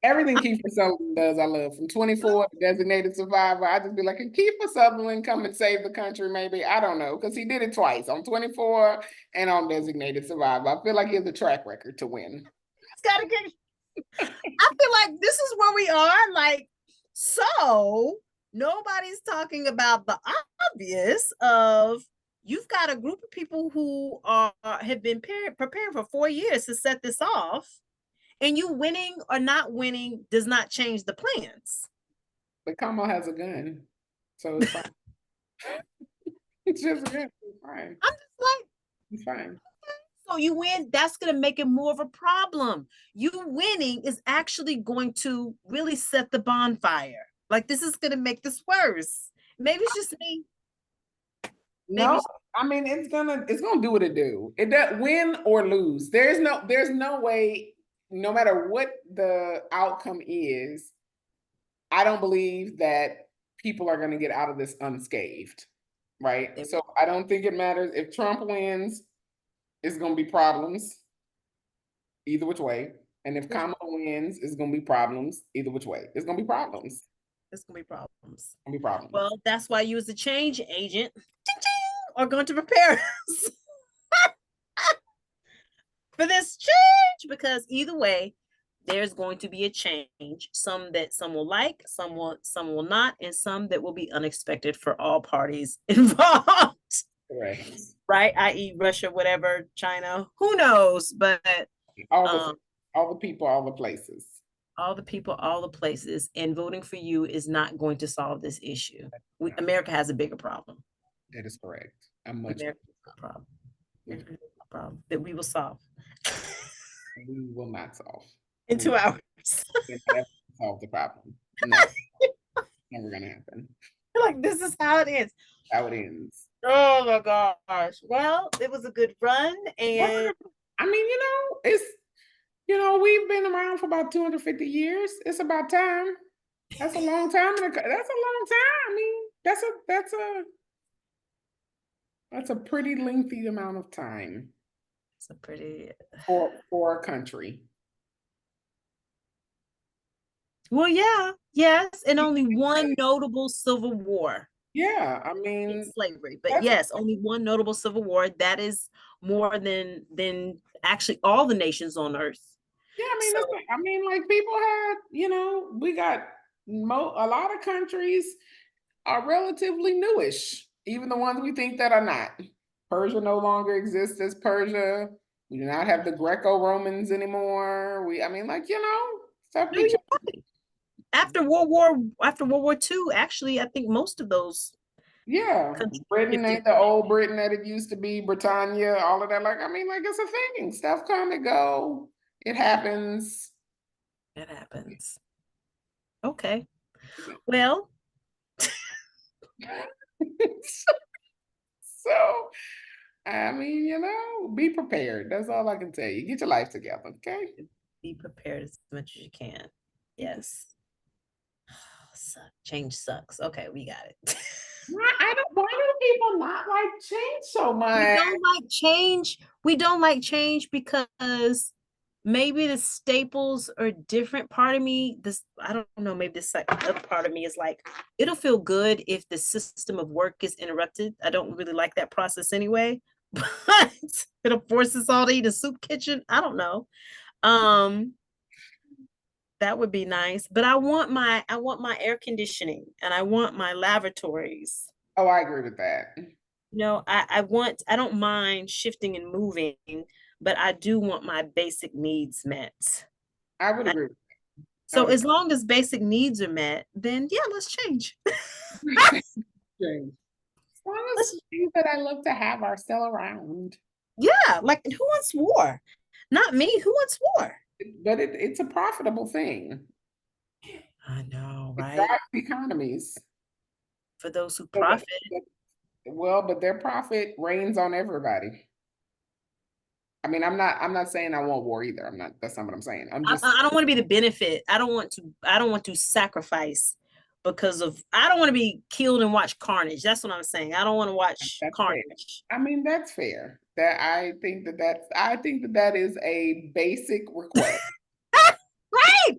Everything Kiefer Sutherland does, I love. From 24 to Designated Survivor, I just be like, can Kiefer Sutherland come and save the country? Maybe, I don't know, because he did it twice on 24 and on Designated Survivor. I feel like he has a track record to win. It's gotta get. I feel like this is where we are. Like, so nobody's talking about the obvious of you've got a group of people who have been preparing for 4 years to set this off, and you winning or not winning does not change the plans. But Kamala has a gun, so it's fine. It's just a gun. It's fine. I'm just like, it's fine. So you win, that's going to make it more of a problem. You winning is actually going to really set the bonfire. Like, this is going to make this worse. Maybe it's just me. No, I mean, it's gonna do what it do. It does win or lose. There's no way, no matter what the outcome is, I don't believe that people are gonna get out of this unscathed, right? So I don't think it matters if Trump wins. It's gonna be problems either which way, and if Kamala wins, it's gonna be problems either which way. It's gonna be problems. It's gonna be problems. It's gonna be problems. Well, that's why you as a change agent are going to prepare us for this change, because either way, there's going to be a change. Some will like, some will not, and some that will be unexpected for all parties involved. Correct. Right? I.e., Russia, whatever, China, who knows? But all the people, all the places. All the people, all the places, and voting for you is not going to solve this issue. America has a bigger problem. That is correct. A much bigger problem. Problem that we will solve. We will not solve. In 2 hours. Solve the problem. No. Never gonna happen. Like, this is how it is. How it ends. Oh my gosh. Well, it was a good run. And I mean, it's we've been around for about 250 years. It's about time. That's a long time. That's a long time. I mean, that's a pretty lengthy amount of time. It's a pretty for a country. Well, yeah, yes, and only one notable civil war. Yeah, I mean, slavery, but yes, only one notable civil war. That is more than actually all the nations on earth. Yeah, I mean, like people had, we got a lot of countries are relatively newish, even the ones we think that are not. Persia no longer exists as Persia. We do not have the Greco-Romans anymore. Stuff. After World War II, actually, I think most of those. Yeah, Britain ain't the old Britain that it used to be. Britannia, all of that. It's a thing. Stuff come and go. It happens. It happens. Okay. Well. So, I mean, be prepared. That's all I can tell you. Get your life together, okay? Be prepared as much as you can. Yes. Change sucks. Okay, we got it. Why do people not like change so much? We don't like change because maybe the staples are different. Part of me, I don't know, maybe this other part of me is like, it'll feel good if the system of work is interrupted. I don't really like that process anyway, but it'll force us all to eat a soup kitchen. I don't know. That would be nice, but I want my air conditioning and I want my lavatories. Oh, I agree with that. I don't mind shifting and moving, but I do want my basic needs met. I would agree with that. So as long as basic needs are met, then yeah, let's change. Change. As long as things that I love to have are still around. Yeah, like who wants war? Not me. Who wants war? But it's a profitable thing. I know, right? It drives economies. For those who profit. But their profit reigns on everybody. I mean, I'm not saying I want war either. That's not what I'm saying. I don't want to be the benefit. I don't want to sacrifice because of, I don't want to be killed and watch carnage. That's what I'm saying. I don't want to watch carnage. Fair. I mean, that's fair. I think that is a basic request. Right.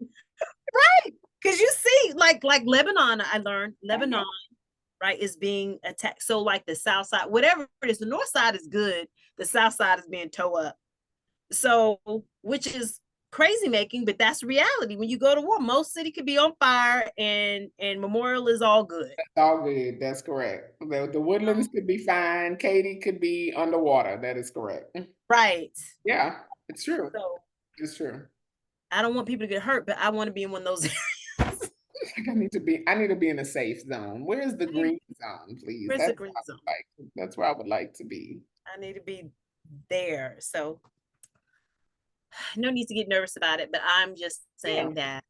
Right. Because you see, like Lebanon, I learned Lebanon, right, is being attacked. So like the south side, whatever it is, the north side is good. The south side is being towed up. So, which is crazy making, but that's reality. When you go to war, most city could be on fire and Memorial is all good. That's all good. That's correct. The Woodlands could be fine. Katy could be underwater. That is correct. Right. Yeah, it's true. So It's true. I don't want people to get hurt, but I want to be in one of those areas. I need to be in a safe zone. Where's the green zone, please? Where's the green zone? That's where I would like to be. I need to be there. So no need to get nervous about it, but I'm just saying that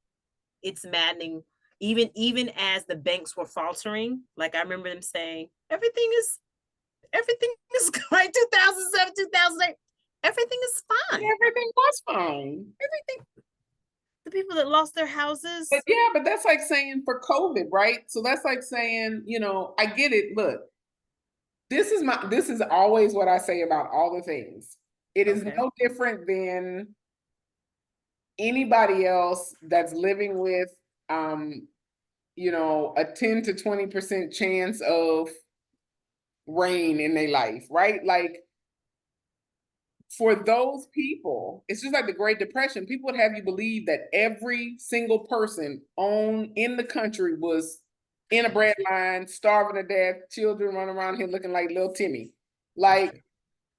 it's maddening. Even as the banks were faltering, like I remember them saying, everything is like 2007, 2008. Everything is fine. Everything was fine. Everything. The people that lost their houses. But yeah, but that's like saying for COVID, right? So that's like saying, I get it. Look, this is always what I say about all the things. It is no different than anybody else that's living with a 10 to 20% chance of rain in their life, right? Like for those people, it's just like the Great Depression. People would have you believe that every single person in the country was in a bread line, starving to death, children running around here looking like little Timmy. Like,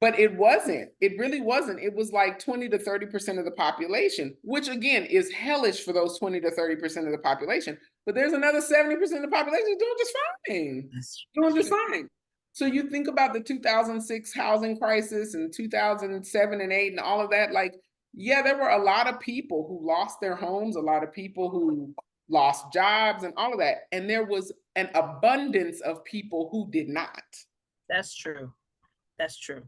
but it wasn't. It really wasn't. It was like 20 to 30% of the population, which again is hellish for those 20 to 30% of the population. But there's another 70% of the population doing just fine. Doing just fine. So you think about the 2006 housing crisis and 2007 and 8 and all of that, like, yeah, there were a lot of people who lost their homes, a lot of people who lost jobs and all of that. And there was an abundance of people who did not. That's true. That's true.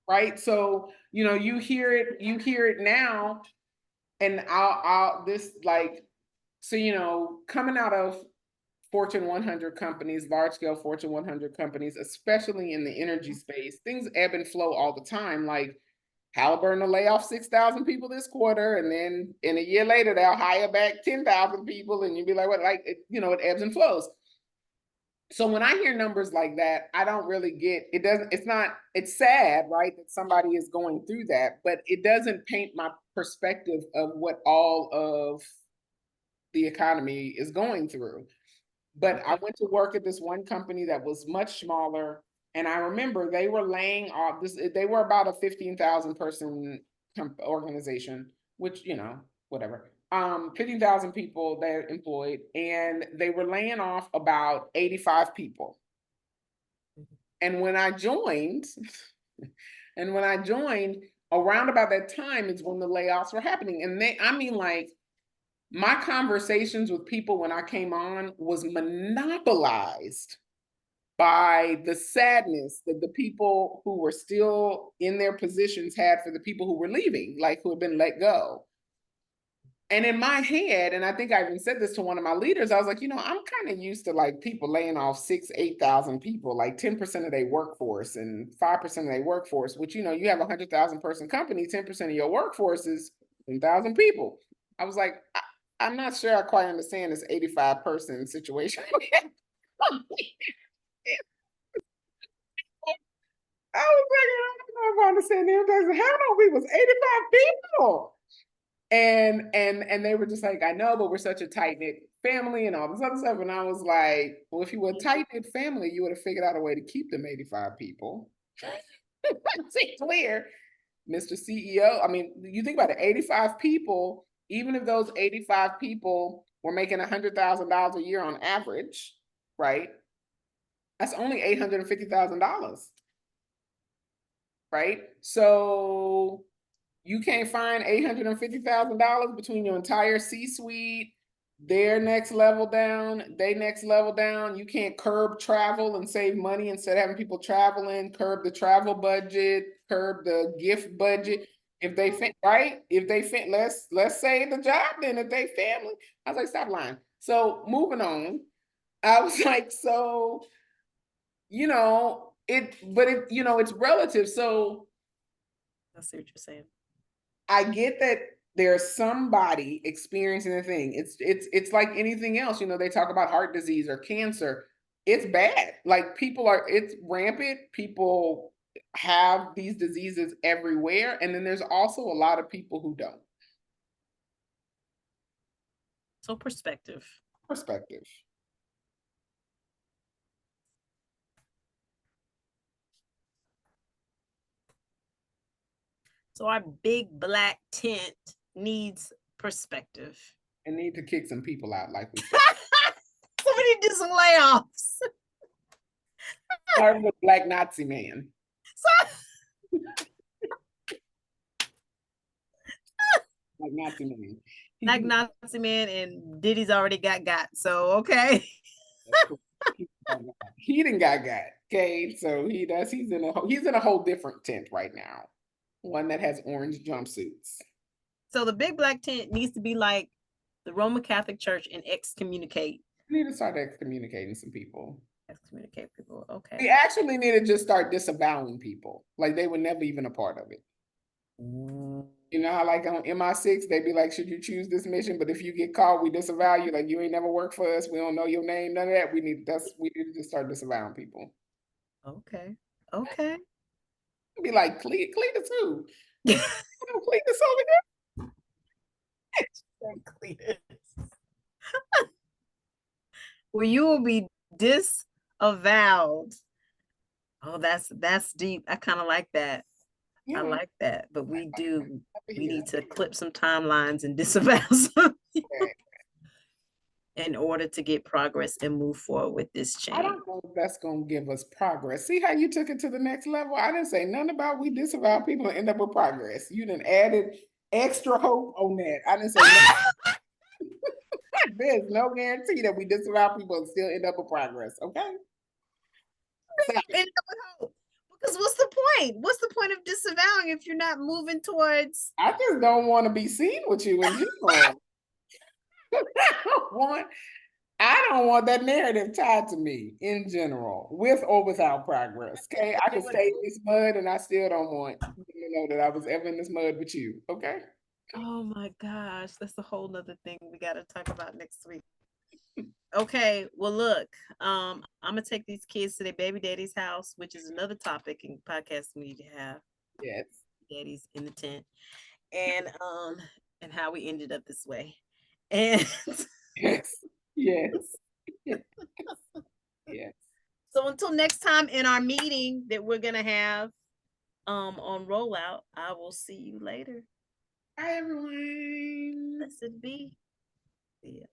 Right. So, you hear it now. And coming out of Fortune 100 companies, large scale Fortune 100 companies, especially in the energy space, things ebb and flow all the time. Like Halliburton will lay off 6,000 people this quarter, and then in a year later, they'll hire back 10,000 people, and you'll be like, what? Like, it ebbs and flows. So when I hear numbers like that, I don't really get it. It's sad, right, that somebody is going through that, but it doesn't paint my perspective of what all of the economy is going through. But I went to work at this one company that was much smaller. And I remember they were laying off they were about a 15,000 person organization, which, whatever. 15,000 people they're employed, and they were laying off about 85 people. And when I joined, around about that time is when the layoffs were happening. And my conversations with people when I came on was monopolized by the sadness that the people who were still in their positions had for the people who were leaving, like who had been let go. And in my head, and I think I even said this to one of my leaders, I was like, I'm kind of used to like people laying off 6,000, 8,000 people, like 10% of their workforce and 5% of their workforce, which, you have 100,000 person company, 10% of your workforce is 10,000 people. I was like, I'm not sure I quite understand this 85 person situation. I was like, I don't know if I understand the impact. How long we was 85 people? And they were just like, I know, but we're such a tight-knit family and all this other stuff. And I was like, well, if you were a tight-knit family, you would have figured out a way to keep them 85 people. Let's be clear, Mr. CEO. I mean, you think about it, 85 people, even if those 85 people were making $100,000 a year on average, right? That's only $850,000. Right? So you can't find $850,000 between your entire C-suite, their next level down, they next level down. You can't curb travel and save money instead of having people traveling, curb the travel budget, curb the gift budget. If they let's say the job then if they family. I was like, stop lying. So moving on, I was like, so it's relative. So I see what you're saying. I get that there's somebody experiencing the thing. It's like anything else. They talk about heart disease or cancer. It's bad. Like it's rampant. People have these diseases everywhere. And then there's also a lot of people who don't. So perspective. Perspective. So our big black tent needs perspective. And need to kick some people out, like we said. Somebody do some layoffs. Start with Black Nazi Man. Like Nazi Man. Black Nazi Man and Diddy's already got. So okay. He didn't got. Okay, so he's in a whole different tent right now. One that has orange jumpsuits. So the big black tent needs to be like the Roman Catholic Church and excommunicate. We need to start excommunicating some people. Excommunicate people. Okay. We actually need to just start disavowing people. Like they were never even a part of it. You know how like on MI6, they'd be like, should you choose this mission? But if you get caught, we disavow you. Like you ain't never worked for us. We don't know your name, none of that. We need to just start disavowing people. Okay. Okay. Be like, Cletus who? Cletus over there? Cletus. Well, you will be disavowed. Oh, that's deep. I kind of like that. Yeah. I like that, but we need to clip some timelines and disavow some in order to get progress and move forward with this change. I don't know if that's going to give us progress. See how you took it to the next level? I didn't say nothing about we disavow people and end up with progress. You done added extra hope on that. I didn't say nothing. There's no guarantee that we disavow people and still end up with progress, okay? Because what's the point? What's the point of disavowing if you're not moving towards? I just don't want to be seen with you in general. I don't want that narrative tied to me in general, with or without progress. Okay, I can stay in this mud, and I still don't want you to know that I was ever in this mud with you. Okay. Oh my gosh, that's a whole nother thing we got to talk about next week. Okay, well look, I'm gonna take these kids to their baby daddy's house, which is another topic in podcast we need to have. Yes. Daddy's in the tent, and how we ended up this way. And yes. Yes. Yes. So until next time in our meeting that we're gonna have on rollout, I will see you later. Bye everyone. Blessed be. Yeah.